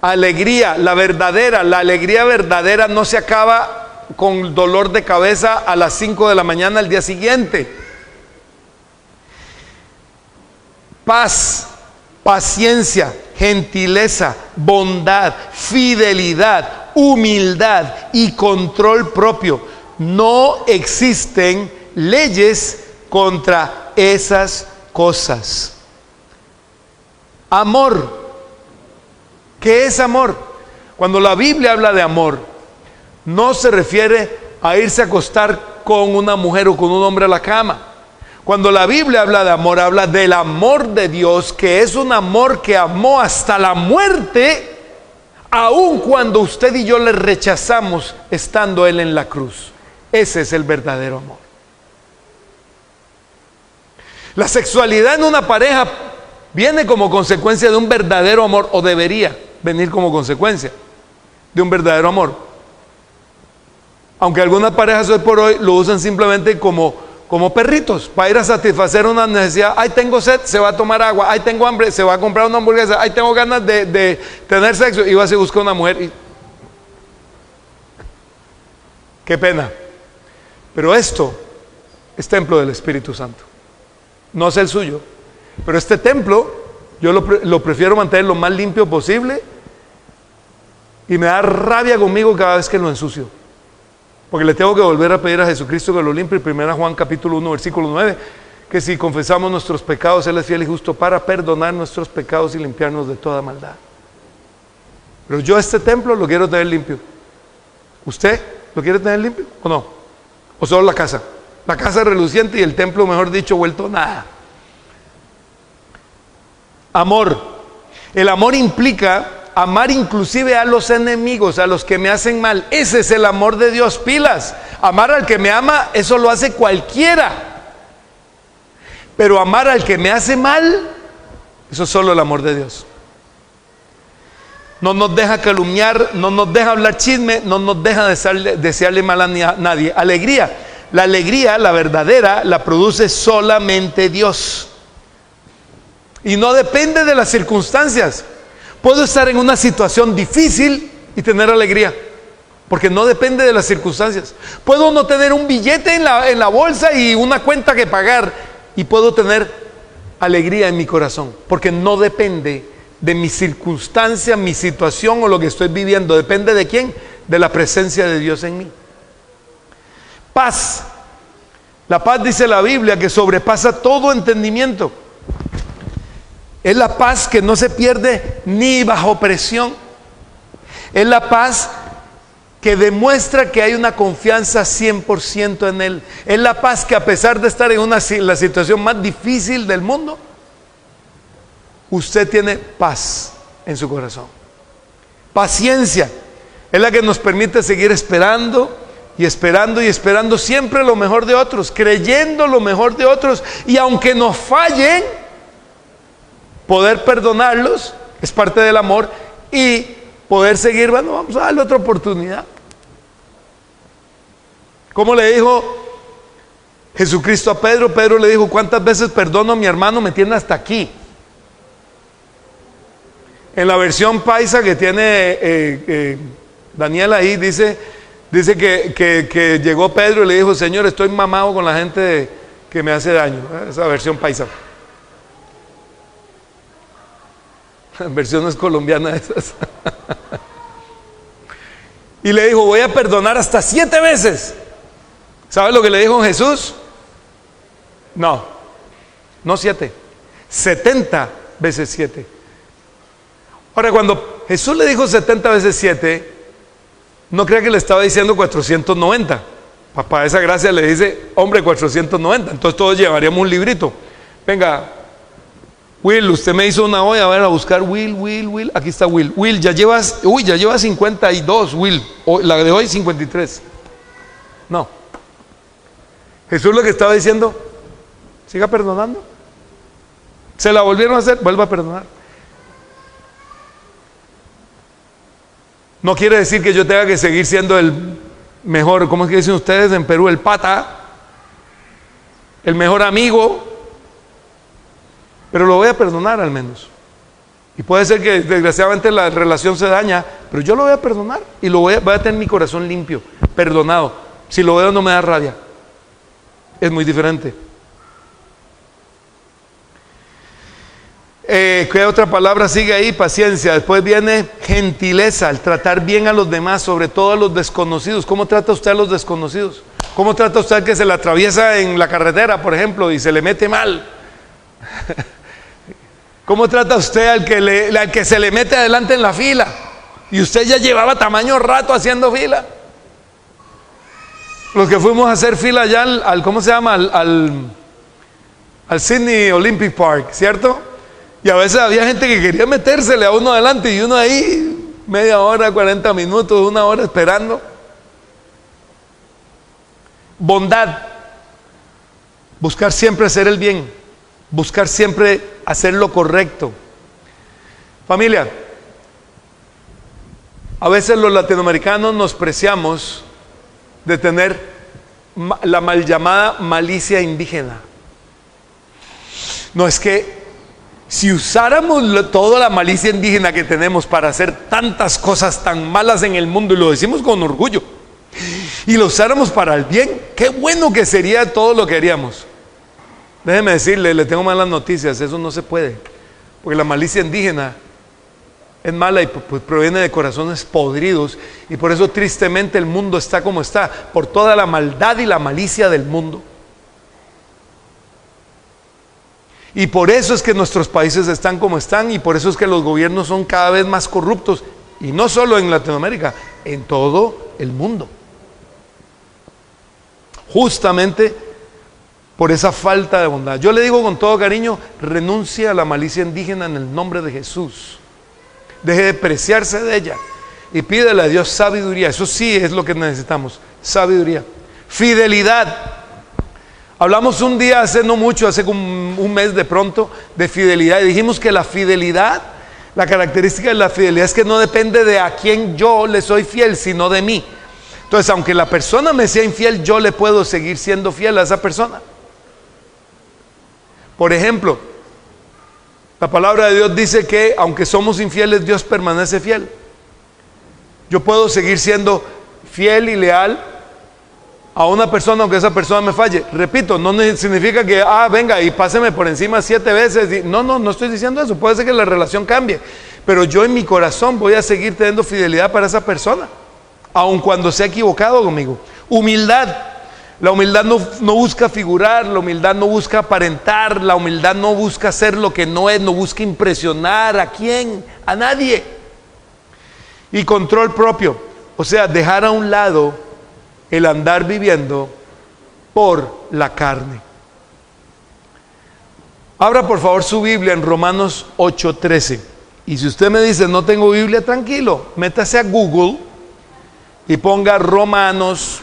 alegría, la alegría verdadera no se acaba con dolor de cabeza a las 5 de la mañana al día siguiente. Paz, paciencia, gentileza, bondad, fidelidad, humildad y control propio. No existen leyes contra esas cosas. Amor. ¿Qué es amor? Cuando la Biblia habla de amor, no se refiere a irse a acostar con una mujer o con un hombre a la cama. Cuando la Biblia habla de amor, habla del amor de Dios, que es un amor que amó hasta la muerte, aun cuando usted y yo le rechazamos estando Él en la cruz. Ese es el verdadero amor. La sexualidad en una pareja viene como consecuencia de un verdadero amor, o debería venir como consecuencia de un verdadero amor. Aunque algunas parejas hoy por hoy lo usan simplemente como perritos, para ir a satisfacer una necesidad. Ay, tengo sed, se va a tomar agua. Ay, tengo hambre, se va a comprar una hamburguesa. Ay, tengo ganas de tener sexo, y va a se busca una mujer. Qué pena. Pero esto es templo del Espíritu Santo, no es el suyo. Pero este templo yo lo prefiero mantener lo más limpio posible, y me da rabia conmigo cada vez que lo ensucio, porque le tengo que volver a pedir a Jesucristo que lo limpie. 1 Juan capítulo 1 versículo 9, que si confesamos nuestros pecados, Él es fiel y justo para perdonar nuestros pecados y limpiarnos de toda maldad. Pero yo este templo lo quiero tener limpio. ¿Usted lo quiere tener limpio o no? ¿O solo la casa? La casa reluciente y el templo, mejor dicho, vuelto nada. Amor. El amor implica amar inclusive a los enemigos, a los que me hacen mal. Ese es el amor de Dios, pilas. Amar al que me ama, eso lo hace cualquiera. Pero amar al que me hace mal, eso es solo el amor de Dios. No nos deja calumniar, no nos deja hablar chisme, no nos deja desearle mal a nadie. Alegría. La alegría, la verdadera, la produce solamente Dios. Y no depende de las circunstancias. Puedo estar en una situación difícil y tener alegría, porque no depende de las circunstancias. Puedo no tener un billete en la bolsa y una cuenta que pagar, y puedo tener alegría en mi corazón, porque no depende de mi circunstancia, mi situación o lo que estoy viviendo. Depende de quién, de la presencia de Dios en mí. Paz. La paz, dice la Biblia, que sobrepasa todo entendimiento. Es la paz que no se pierde ni bajo presión. Es la paz que demuestra que hay una confianza 100% en Él. Es la paz que, a pesar de estar en la situación más difícil del mundo, usted tiene paz en su corazón. Paciencia es la que nos permite seguir esperando y esperando y esperando siempre lo mejor de otros, creyendo lo mejor de otros, y aunque nos fallen, poder perdonarlos es parte del amor, y poder seguir, bueno, vamos a darle otra oportunidad. ¿Cómo le dijo Jesucristo a Pedro? Pedro le dijo: ¿cuántas veces perdono a mi hermano? Me tiene hasta aquí. En la versión paisa que tiene Daniel ahí, dice que llegó Pedro y le dijo: Señor, estoy mamado con la gente que me hace daño. Esa versión paisa. Versiones colombianas esas. Y le dijo: voy a perdonar hasta 7 veces. ¿Sabe lo que le dijo Jesús? No 7, 70 veces 7. Ahora, cuando Jesús le dijo 70 veces 7, no crea que le estaba diciendo 490. Papá, esa gracia le dice: hombre, 490. Entonces todos llevaríamos un librito. Venga, Will, usted me hizo una olla, a ver, a buscar Will, aquí está Will. Will, ya llevas 52, Will. La de hoy 53. No. Jesús lo que estaba diciendo, siga perdonando. Se la volvieron a hacer, vuelva a perdonar. No quiere decir que yo tenga que seguir siendo el mejor, ¿cómo es que dicen ustedes en Perú? El pata, el mejor amigo, pero lo voy a perdonar al menos. Y puede ser que desgraciadamente la relación se daña, pero yo lo voy a perdonar y voy a tener mi corazón limpio, perdonado. Si lo veo no me da rabia. Es muy diferente. ¿Qué otra palabra sigue ahí? Paciencia. Después viene gentileza, el tratar bien a los demás, sobre todo a los desconocidos. ¿Cómo trata usted a los desconocidos? ¿Cómo trata usted al que se le atraviesa en la carretera, por ejemplo, y se le mete mal? ¿Cómo trata usted al que se le mete adelante en la fila? Y usted ya llevaba tamaño rato haciendo fila. Los que fuimos a hacer fila allá ¿cómo se llama? Al Sydney Olympic Park, ¿cierto? Y a veces había gente que quería metérsele a uno adelante y uno ahí media hora, 40 minutos, una hora esperando. Bondad. Buscar siempre hacer el bien. Buscar siempre hacer lo correcto. Familia, a veces los latinoamericanos nos preciamos de tener la mal llamada malicia indígena. No, es que si usáramos toda la malicia indígena que tenemos para hacer tantas cosas tan malas en el mundo, y lo decimos con orgullo, y lo usáramos para el bien, qué bueno que sería todo lo que haríamos. Déjeme decirle, le tengo malas noticias, eso no se puede, porque la malicia indígena es mala y pues proviene de corazones podridos, y por eso tristemente el mundo está como está, por toda la maldad y la malicia del mundo. Y por eso es que nuestros países están como están, y por eso es que los gobiernos son cada vez más corruptos, y no solo en Latinoamérica, en todo el mundo. Justamente por esa falta de bondad. Yo le digo con todo cariño, renuncie a la malicia indígena en el nombre de Jesús. Deje de preciarse de ella y pídele a Dios sabiduría. Eso sí es lo que necesitamos, sabiduría. Fidelidad. Hablamos un día, hace no mucho, hace como un mes de pronto, de fidelidad. Y dijimos que la fidelidad, la característica de la fidelidad es que no depende de a quién yo le soy fiel, sino de mí. Entonces, aunque la persona me sea infiel, yo le puedo seguir siendo fiel a esa persona. Por ejemplo, la palabra de Dios dice que aunque somos infieles, Dios permanece fiel. Yo puedo seguir siendo fiel y leal a una persona aunque esa persona me falle. Repito, no significa que, venga y páseme por encima 7 veces. No estoy diciendo eso. Puede ser que la relación cambie, pero yo en mi corazón voy a seguir teniendo fidelidad para esa persona, aun cuando se ha equivocado conmigo. Humildad. La humildad no busca figurar, la humildad no busca aparentar, la humildad no busca ser lo que no es, no busca impresionar a quién, a nadie. Y control propio, o sea, dejar a un lado el andar viviendo por la carne. Abra por favor su Biblia en Romanos 8:13. Y si usted me dice no tengo Biblia, tranquilo, métase a Google y ponga Romanos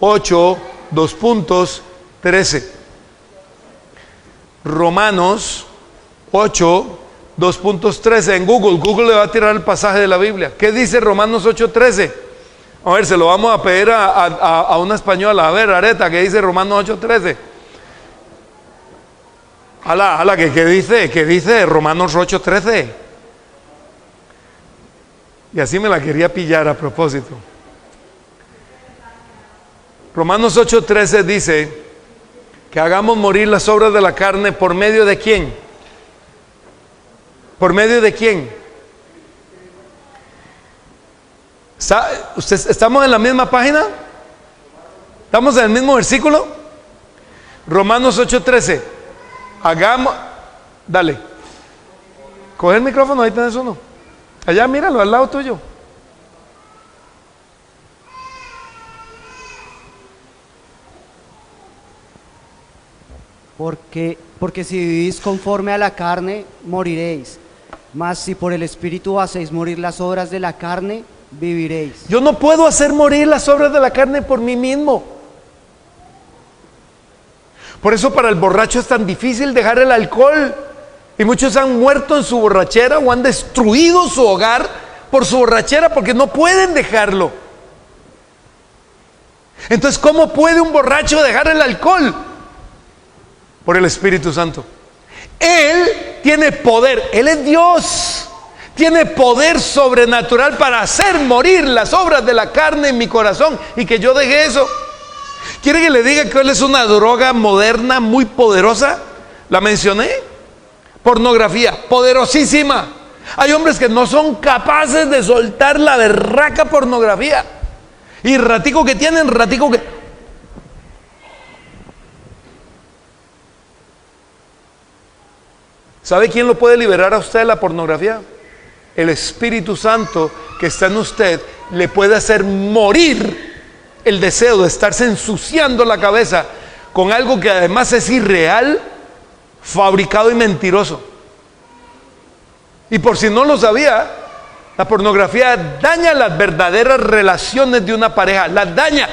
8:13. Romanos 8:13 en Google. Google le va a tirar el pasaje de la Biblia. ¿Qué dice Romanos 8:13? A ver, se lo vamos a pedir a una española. A ver, Areta, ¿qué dice Romanos 8:13? ¿Qué dice Romanos 8:13? Y así me la quería pillar a propósito. Romanos 8:13 dice que hagamos morir las obras de la carne por medio de ¿quién? ¿Por medio de quién? ¿Estamos en la misma página? ¿Estamos en el mismo versículo? Romanos 8:13. Dale. Coge el micrófono, ahí tenés uno. Allá, míralo, al lado tuyo. Porque si vivís conforme a la carne, moriréis. Mas si por el Espíritu hacéis morir las obras de la carne, viviréis. Yo no puedo hacer morir las obras de la carne por mí mismo. Por eso para el borracho es tan difícil dejar el alcohol. Y muchos han muerto en su borrachera o han destruido su hogar por su borrachera porque no pueden dejarlo. Entonces, ¿cómo puede un borracho dejar el alcohol? Por el Espíritu Santo. Él tiene poder, Él es Dios. Tiene poder sobrenatural para hacer morir las obras de la carne en mi corazón y que yo deje eso. ¿Quiere que le diga que Él es una droga moderna muy poderosa? ¿La mencioné? Pornografía, poderosísima. Hay hombres que no son capaces de soltar la berraca pornografía. Y ratico que tienen, ratico que... ¿Sabe quién lo puede liberar a usted de la pornografía? El Espíritu Santo que está en usted le puede hacer morir el deseo de estarse ensuciando la cabeza con algo que además es irreal, fabricado y mentiroso. Y por si no lo sabía, la pornografía daña las verdaderas relaciones de una pareja, las daña.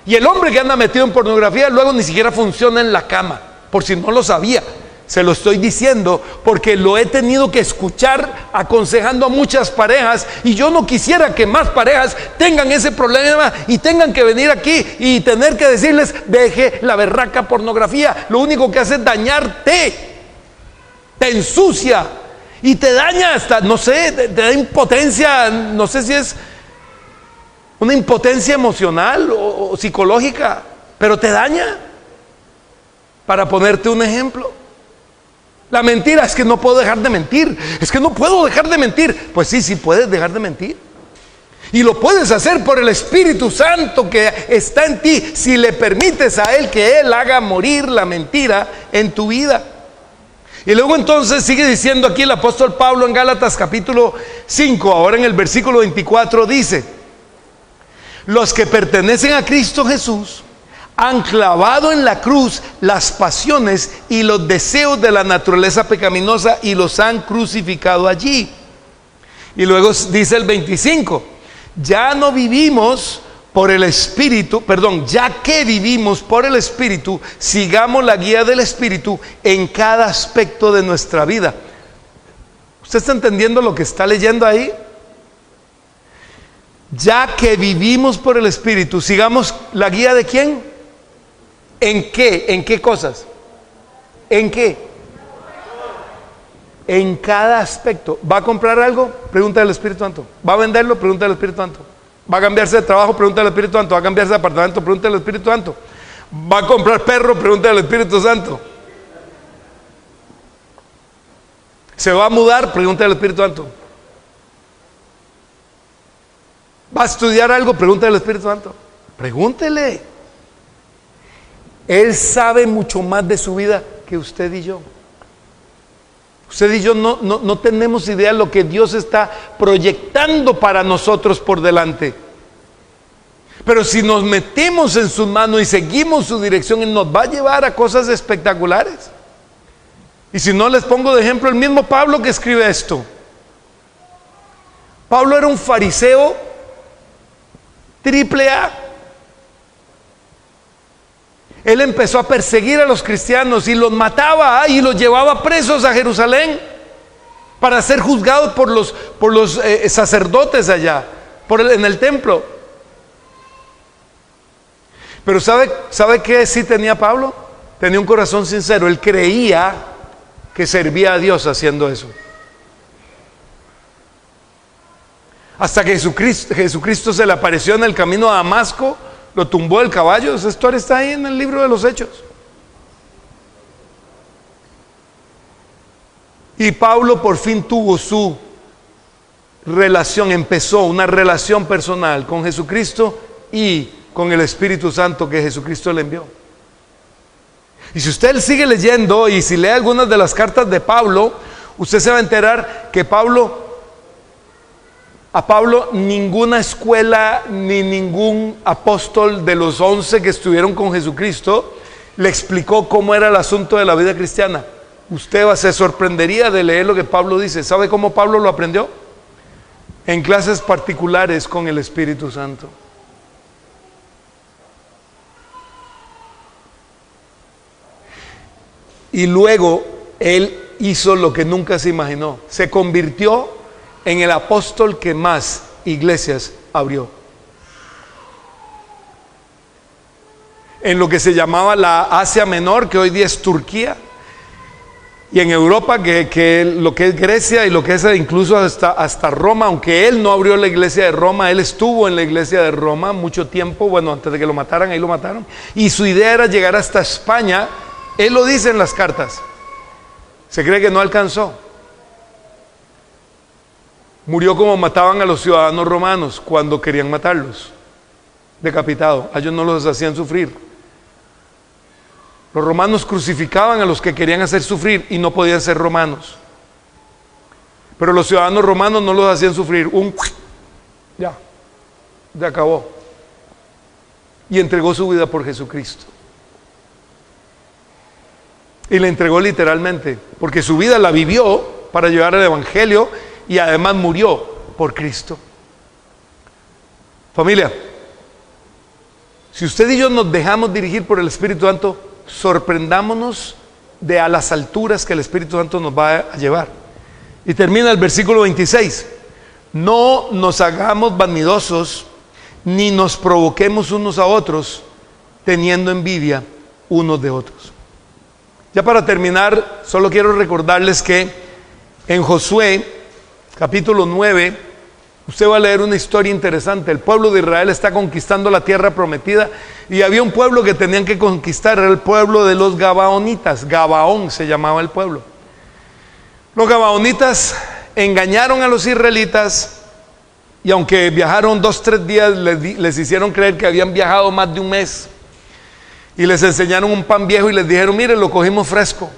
Y el hombre que anda metido en pornografía luego ni siquiera funciona en la cama, por si no lo sabía. Se lo estoy diciendo porque lo he tenido que escuchar aconsejando a muchas parejas y yo no quisiera que más parejas tengan ese problema y tengan que venir aquí y tener que decirles: deje la berraca pornografía. Lo único que hace es dañarte, te ensucia y te daña hasta, no sé, te da impotencia, no sé si es una impotencia emocional o psicológica, pero te daña. Para ponerte un ejemplo, la mentira: es que no puedo dejar de mentir, es que no puedo dejar de mentir. Pues sí, sí puedes dejar de mentir. Y lo puedes hacer por el Espíritu Santo que está en ti, si le permites a Él que Él haga morir la mentira en tu vida. Y luego entonces sigue diciendo aquí el apóstol Pablo en Gálatas capítulo 5, ahora en el versículo 24 dice: los que pertenecen a Cristo Jesús han clavado en la cruz las pasiones y los deseos de la naturaleza pecaminosa y los han crucificado allí. Y luego dice el 25: ya no vivimos por el Espíritu, ya que vivimos por el Espíritu, sigamos la guía del Espíritu en cada aspecto de nuestra vida. ¿Usted está entendiendo lo que está leyendo ahí? Ya que vivimos por el Espíritu, sigamos la guía de ¿quién? ¿En qué? ¿En qué cosas? ¿En qué? En cada aspecto. ¿Va a comprar algo? Pregúntale al Espíritu Santo. ¿Va a venderlo? Pregúntale al Espíritu Santo. ¿Va a cambiarse de trabajo? Pregúntale al Espíritu Santo. ¿Va a cambiarse de apartamento? Pregúntale al Espíritu Santo. ¿Va a comprar perro? Pregúntale al Espíritu Santo. ¿Se va a mudar? Pregúntale al Espíritu Santo. ¿Va a estudiar algo? Pregúntale al Espíritu Santo. Pregúntele. Él sabe mucho más de su vida que usted y yo. Usted y yo no tenemos idea de lo que Dios está proyectando para nosotros por delante. Pero si nos metemos en sus manos y seguimos su dirección, Él nos va a llevar a cosas espectaculares. Y si no, les pongo de ejemplo el mismo Pablo que escribe esto. Pablo era un fariseo triple A. Él empezó a perseguir a los cristianos y los mataba y los llevaba presos a Jerusalén para ser juzgados por los sacerdotes allá, en el templo. Pero ¿sabe qué sí tenía Pablo? Tenía un corazón sincero. Él creía que servía a Dios haciendo eso. Hasta que Jesucristo se le apareció en el camino a Damasco, lo tumbó del caballo. Esa historia está ahí en el libro de los Hechos. Y Pablo por fin tuvo su relación, empezó una relación personal con Jesucristo y con el Espíritu Santo que Jesucristo le envió. Y si usted sigue leyendo y si lee algunas de las cartas de Pablo, usted se va a enterar que a Pablo ninguna escuela ni ningún apóstol de los 11 que estuvieron con Jesucristo le explicó cómo era el asunto de la vida cristiana. Usted se sorprendería de leer lo que Pablo dice. ¿Sabe cómo Pablo lo aprendió? En clases particulares con el Espíritu Santo. Y luego él hizo lo que nunca se imaginó. Se convirtió en el apóstol que más iglesias abrió. En lo que se llamaba la Asia Menor, que hoy día es Turquía, y en Europa, que lo que es Grecia y lo que es incluso hasta Roma, aunque él no abrió la iglesia de Roma, él estuvo en la iglesia de Roma mucho tiempo, bueno, antes de que lo mataran, ahí lo mataron, y su idea era llegar hasta España. Él lo dice en las cartas. Se cree que no alcanzó. Murió como mataban a los ciudadanos romanos cuando querían matarlos, decapitado. A ellos no los hacían sufrir. Los romanos crucificaban a los que querían hacer sufrir y no podían ser romanos. Pero los ciudadanos romanos no los hacían sufrir. Ya acabó. Y entregó su vida por Jesucristo. Y la entregó literalmente, porque su vida la vivió para llevar el evangelio y además murió por Cristo. Familia, si usted y yo nos dejamos dirigir por el Espíritu Santo, sorprendámonos de a las alturas que el Espíritu Santo nos va a llevar. Y termina el versículo 26. No nos hagamos vanidosos, ni nos provoquemos unos a otros, teniendo envidia unos de otros. Ya para terminar, solo quiero recordarles que en Josué, capítulo 9, usted va a leer una historia interesante. El pueblo de Israel está conquistando la tierra prometida y había un pueblo que tenían que conquistar, era el pueblo de los Gabaonitas. Gabaón se llamaba el pueblo. Los Gabaonitas engañaron a los israelitas y aunque viajaron 2-3 días, les hicieron creer que habían viajado más de un mes. Y les enseñaron un pan viejo y les dijeron, mire, lo cogimos fresco.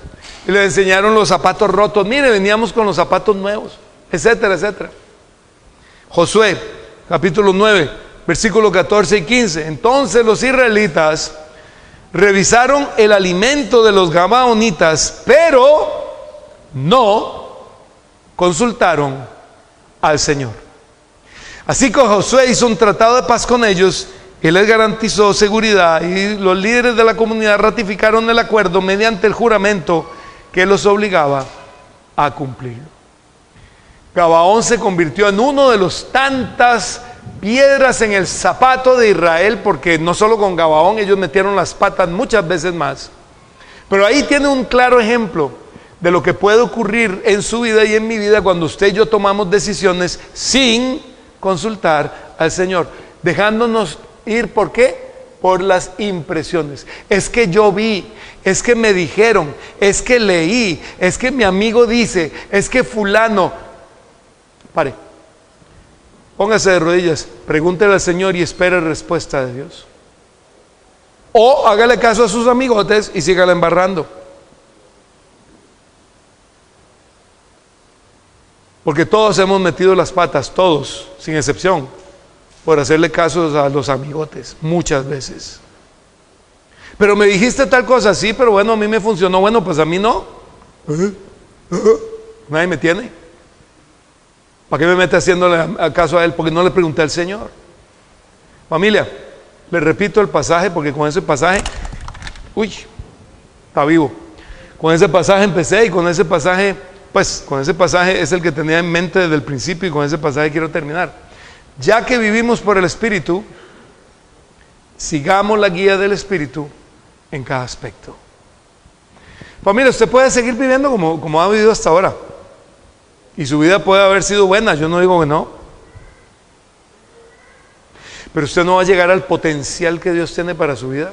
Y les enseñaron los zapatos rotos, mire, veníamos con los zapatos nuevos, etcétera, etcétera. Josué, capítulo 9, versículos 14 y 15. Entonces los israelitas revisaron el alimento de los gabaonitas, pero no consultaron al Señor. Así que Josué hizo un tratado de paz con ellos. Él les garantizó seguridad y los líderes de la comunidad ratificaron el acuerdo mediante el juramento que los obligaba a cumplirlo. Gabaón se convirtió en uno de los tantas piedras en el zapato de Israel, porque no solo con Gabaón ellos metieron las patas muchas veces más. Pero ahí tiene un claro ejemplo de lo que puede ocurrir en su vida y en mi vida cuando usted y yo tomamos decisiones sin consultar al Señor, dejándonos ir. ¿Por qué? Por las impresiones. Es que yo vi, es que me dijeron, es que leí, es que mi amigo dice, es que fulano. Pare, póngase de rodillas, pregúntele al Señor y espere respuesta de Dios. O hágale caso a sus amigotes y sígala embarrando. Porque todos hemos metido las patas, todos, sin excepción, por hacerle caso a los amigotes, muchas veces. Pero me dijiste tal cosa, sí, pero bueno, a mí me funcionó, bueno, pues a mí no. Nadie me tiene. ¿Para qué me mete haciéndole caso a él? Porque no le pregunté al Señor. Familia, le repito el pasaje, porque con ese pasaje, está vivo. Con ese pasaje empecé y con ese pasaje, con ese pasaje es el que tenía en mente desde el principio y con ese pasaje quiero terminar. Ya que vivimos por el Espíritu, sigamos la guía del Espíritu en cada aspecto. Familia, usted puede seguir viviendo como ha vivido hasta ahora. Y su vida puede haber sido buena, yo no digo que no. Pero usted no va a llegar al potencial que Dios tiene para su vida.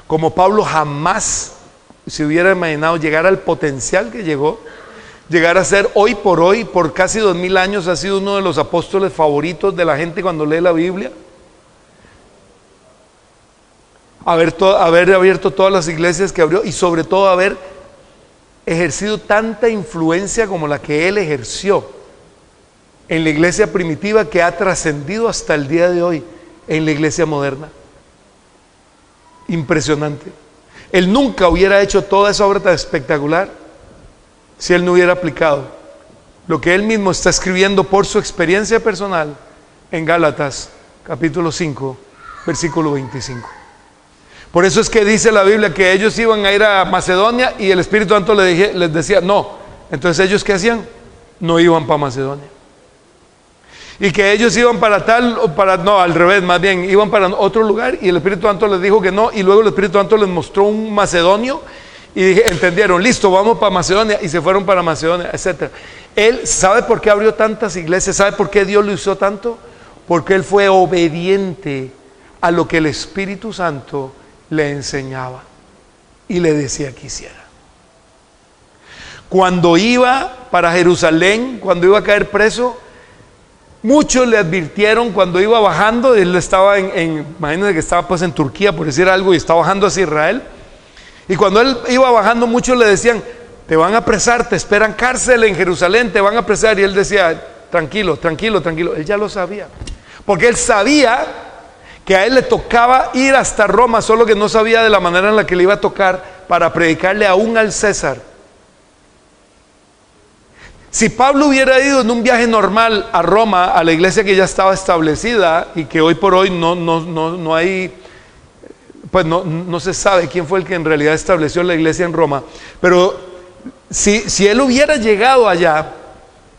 Como Pablo jamás se hubiera imaginado llegar al potencial que llegó. Llegar a ser hoy, por casi 2000 años, ha sido uno de los apóstoles favoritos de la gente cuando lee la Biblia. Haber abierto todas las iglesias que abrió y sobre todo haber ejercido tanta influencia como la que él ejerció en la iglesia primitiva, que ha trascendido hasta el día de hoy en la iglesia moderna. Impresionante. Él nunca hubiera hecho toda esa obra tan espectacular si él no hubiera aplicado lo que él mismo está escribiendo por su experiencia personal en Gálatas capítulo 5, versículo 25. Por eso es que dice la Biblia que ellos iban a ir a Macedonia y el Espíritu Santo les decía no. Entonces ellos ¿qué hacían? No iban para Macedonia. Y que ellos iban para no, al revés, más bien, iban para otro lugar y el Espíritu Santo les dijo que no, y luego el Espíritu Santo les mostró un macedonio y entendieron, listo, vamos para Macedonia, y se fueron para Macedonia, etc. Él sabe por qué abrió tantas iglesias, sabe por qué Dios lo usó tanto, porque él fue obediente a lo que el Espíritu Santo le enseñaba y le decía que hiciera. Cuando iba para Jerusalén, cuando iba a caer preso, muchos le advirtieron cuando iba bajando. Él estaba imagínense que estaba pues en Turquía, por decir algo, y estaba bajando hacia Israel. Y cuando él iba bajando, muchos le decían, te van a apresar, te esperan cárcel en Jerusalén, te van a apresar. Y él decía, tranquilo, tranquilo, tranquilo. Él ya lo sabía, porque él sabía que a él le tocaba ir hasta Roma, solo que no sabía de la manera en la que le iba a tocar para predicarle aún al César. Si Pablo hubiera ido en un viaje normal a Roma, a la iglesia que ya estaba establecida y que hoy por hoy no hay, pues no se sabe quién fue el que en realidad estableció la iglesia en Roma, pero si él hubiera llegado allá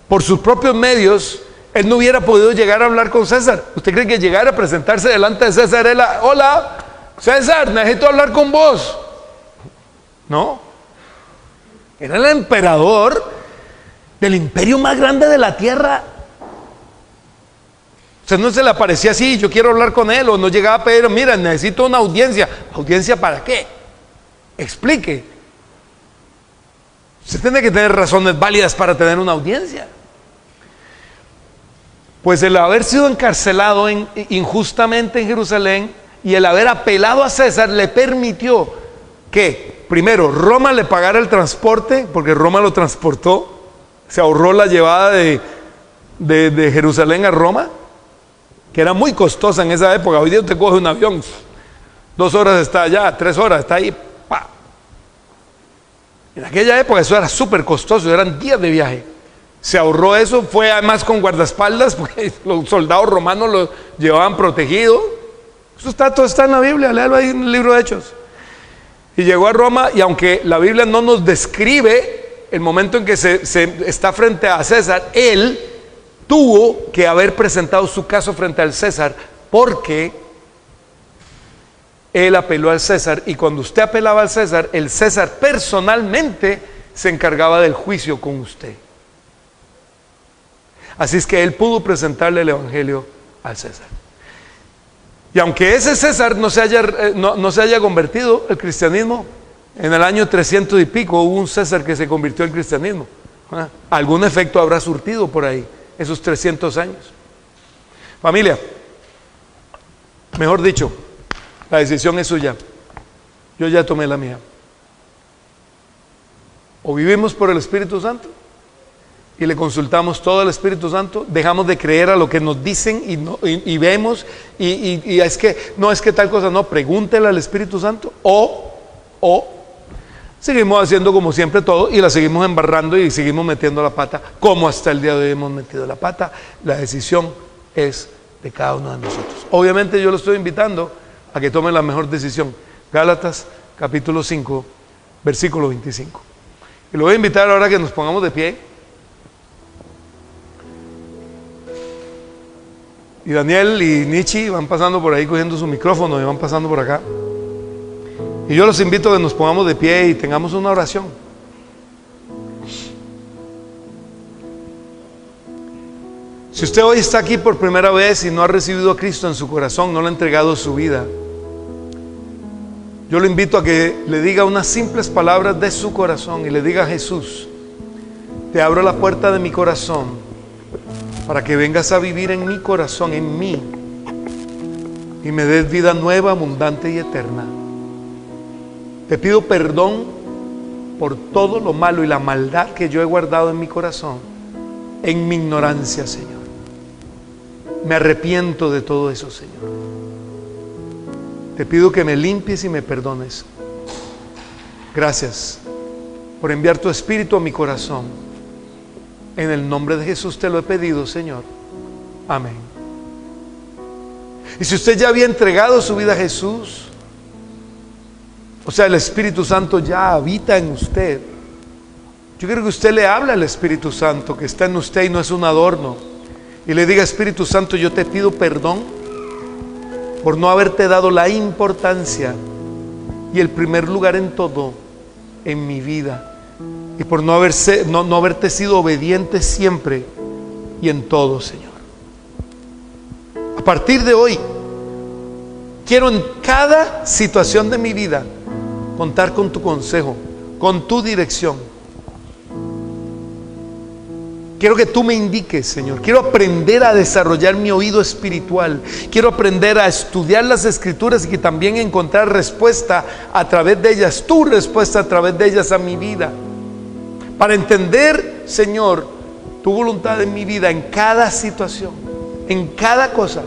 por sus propios medios, él no hubiera podido llegar a hablar con César. ¿Usted cree que llegar a presentarse delante de César era, hola, César, necesito hablar con vos? No, era el emperador del imperio más grande de la tierra. O sea, no se le aparecía así, yo quiero hablar con él, o no llegaba a pedir, mira, necesito una audiencia. ¿Audiencia para qué? Explique. Usted tiene que tener razones válidas para tener una audiencia. Pues el haber sido encarcelado injustamente en Jerusalén y el haber apelado a César le permitió que, primero, Roma le pagara el transporte, porque Roma lo transportó. Se ahorró la llevada de Jerusalén a Roma, que era muy costosa en esa época. Hoy día usted coge un avión, 2 horas está allá, 3 horas está ahí, ¡pa! En aquella época eso era súper costoso, eran días de viaje. Se ahorró eso, fue además con guardaespaldas, porque los soldados romanos lo llevaban protegido. Todo está en la Biblia, léalo ahí en el libro de Hechos. Y llegó a Roma, y aunque la Biblia no nos describe el momento en que se está frente a César, él tuvo que haber presentado su caso frente al César, porque él apeló al César, y cuando usted apelaba al César, el César personalmente se encargaba del juicio con usted. Así es que él pudo presentarle el evangelio al César. Y aunque ese César no se haya convertido al cristianismo, en el año 300 y pico hubo un César que se convirtió al cristianismo. Algún efecto habrá surtido por ahí, esos 300 años. Familia, mejor dicho, la decisión es suya. Yo ya tomé la mía. O vivimos por el Espíritu Santo y le consultamos todo al Espíritu Santo, dejamos de creer a lo que nos dicen y vemos y es que no es que tal cosa, no, pregúntele al Espíritu Santo, o seguimos haciendo como siempre todo y la seguimos embarrando y seguimos metiendo la pata, como hasta el día de hoy hemos metido la pata. La decisión es de cada uno de nosotros. Obviamente yo lo estoy invitando a que tome la mejor decisión. Gálatas capítulo 5, versículo 25. Y lo voy a invitar ahora que nos pongamos de pie. Y Daniel y Nietzsche van pasando por ahí cogiendo su micrófono y van pasando por acá. Y yo los invito a que nos pongamos de pie y tengamos una oración. Si usted hoy está aquí por primera vez y no ha recibido a Cristo en su corazón, no le ha entregado su vida, yo lo invito a que le diga unas simples palabras de su corazón y le diga: Jesús, te abro la puerta de mi corazón para que vengas a vivir en mi corazón, en mí, y me des vida nueva, abundante y eterna. Te pido perdón por todo lo malo y la maldad que yo he guardado en mi corazón, en mi ignorancia, Señor. Me arrepiento de todo eso, Señor. Te pido que me limpies y me perdones. Gracias por enviar tu Espíritu a mi corazón. En el nombre de Jesús te lo he pedido, Señor. Amén. Y si usted ya había entregado su vida a Jesús, o sea, el Espíritu Santo ya habita en usted, yo quiero que usted le hable al Espíritu Santo que está en usted y no es un adorno, y le diga: Espíritu Santo, yo te pido perdón por no haberte dado la importancia y el primer lugar en todo en mi vida, y por no haberte sido obediente siempre y en todo, Señor. A partir de hoy quiero en cada situación de mi vida contar con tu consejo, con tu dirección. Quiero que tú me indiques, Señor. Quiero aprender a desarrollar mi oído espiritual. Quiero aprender a estudiar las Escrituras y que también encontrar respuesta a través de ellas, tu respuesta a través de ellas a mi vida. Para entender, Señor, tu voluntad en mi vida, en cada situación, en cada cosa.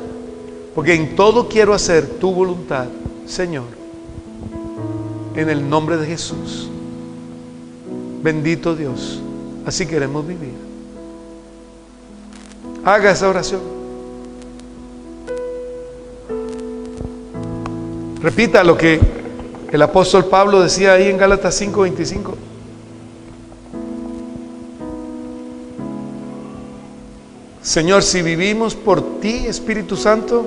Porque en todo quiero hacer tu voluntad, Señor. En el nombre de Jesús. Bendito Dios. Así queremos vivir. Haga esa oración. Repita lo que el apóstol Pablo decía ahí en Gálatas 5:25. Señor, si vivimos por ti, Espíritu Santo,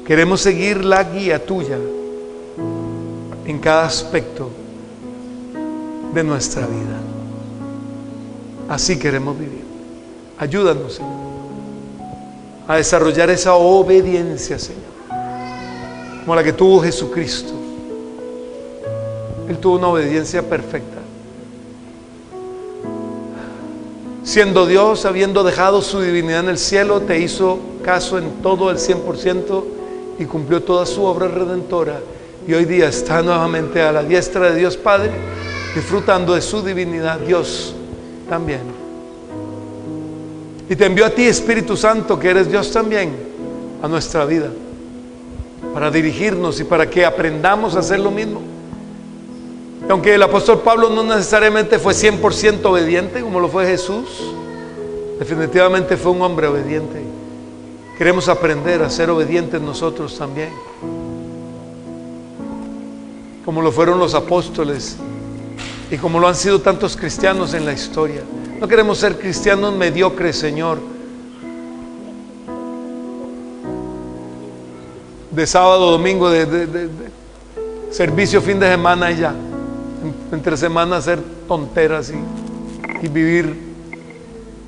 queremos seguir la guía tuya en cada aspecto de nuestra vida. Así queremos vivir. Ayúdanos, Señor, a desarrollar esa obediencia, Señor, como la que tuvo Jesucristo. Él tuvo una obediencia perfecta. Siendo Dios, habiendo dejado su divinidad en el cielo, te hizo caso en todo el 100% y cumplió toda su obra redentora. Y hoy día está nuevamente a la diestra de Dios Padre, disfrutando de su divinidad, Dios también. Y te envió a ti, Espíritu Santo, que eres Dios también, a nuestra vida, para dirigirnos y para que aprendamos a hacer lo mismo. Y aunque el apóstol Pablo no necesariamente fue 100% obediente como lo fue Jesús, definitivamente fue un hombre obediente. Queremos aprender a ser obedientes nosotros también, como lo fueron los apóstoles y como lo han sido tantos cristianos en la historia. No queremos ser cristianos mediocres, Señor, de sábado, domingo, de servicio, fin de semana y ya. Entre semana hacer tonteras y vivir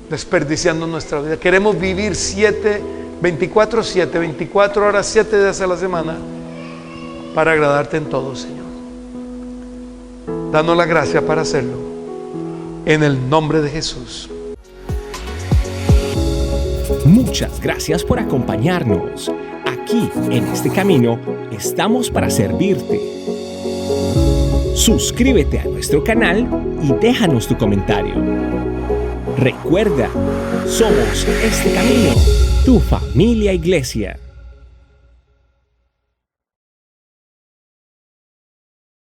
desperdiciando nuestra vida. Queremos vivir 24/7, 24 horas, 7 días a la semana, para agradarte en todo, Señor. Danos la gracia para hacerlo. En el nombre de Jesús. Muchas gracias por acompañarnos. Aquí, en este camino, estamos para servirte. Suscríbete a nuestro canal y déjanos tu comentario. Recuerda, somos Este Camino, tu familia iglesia.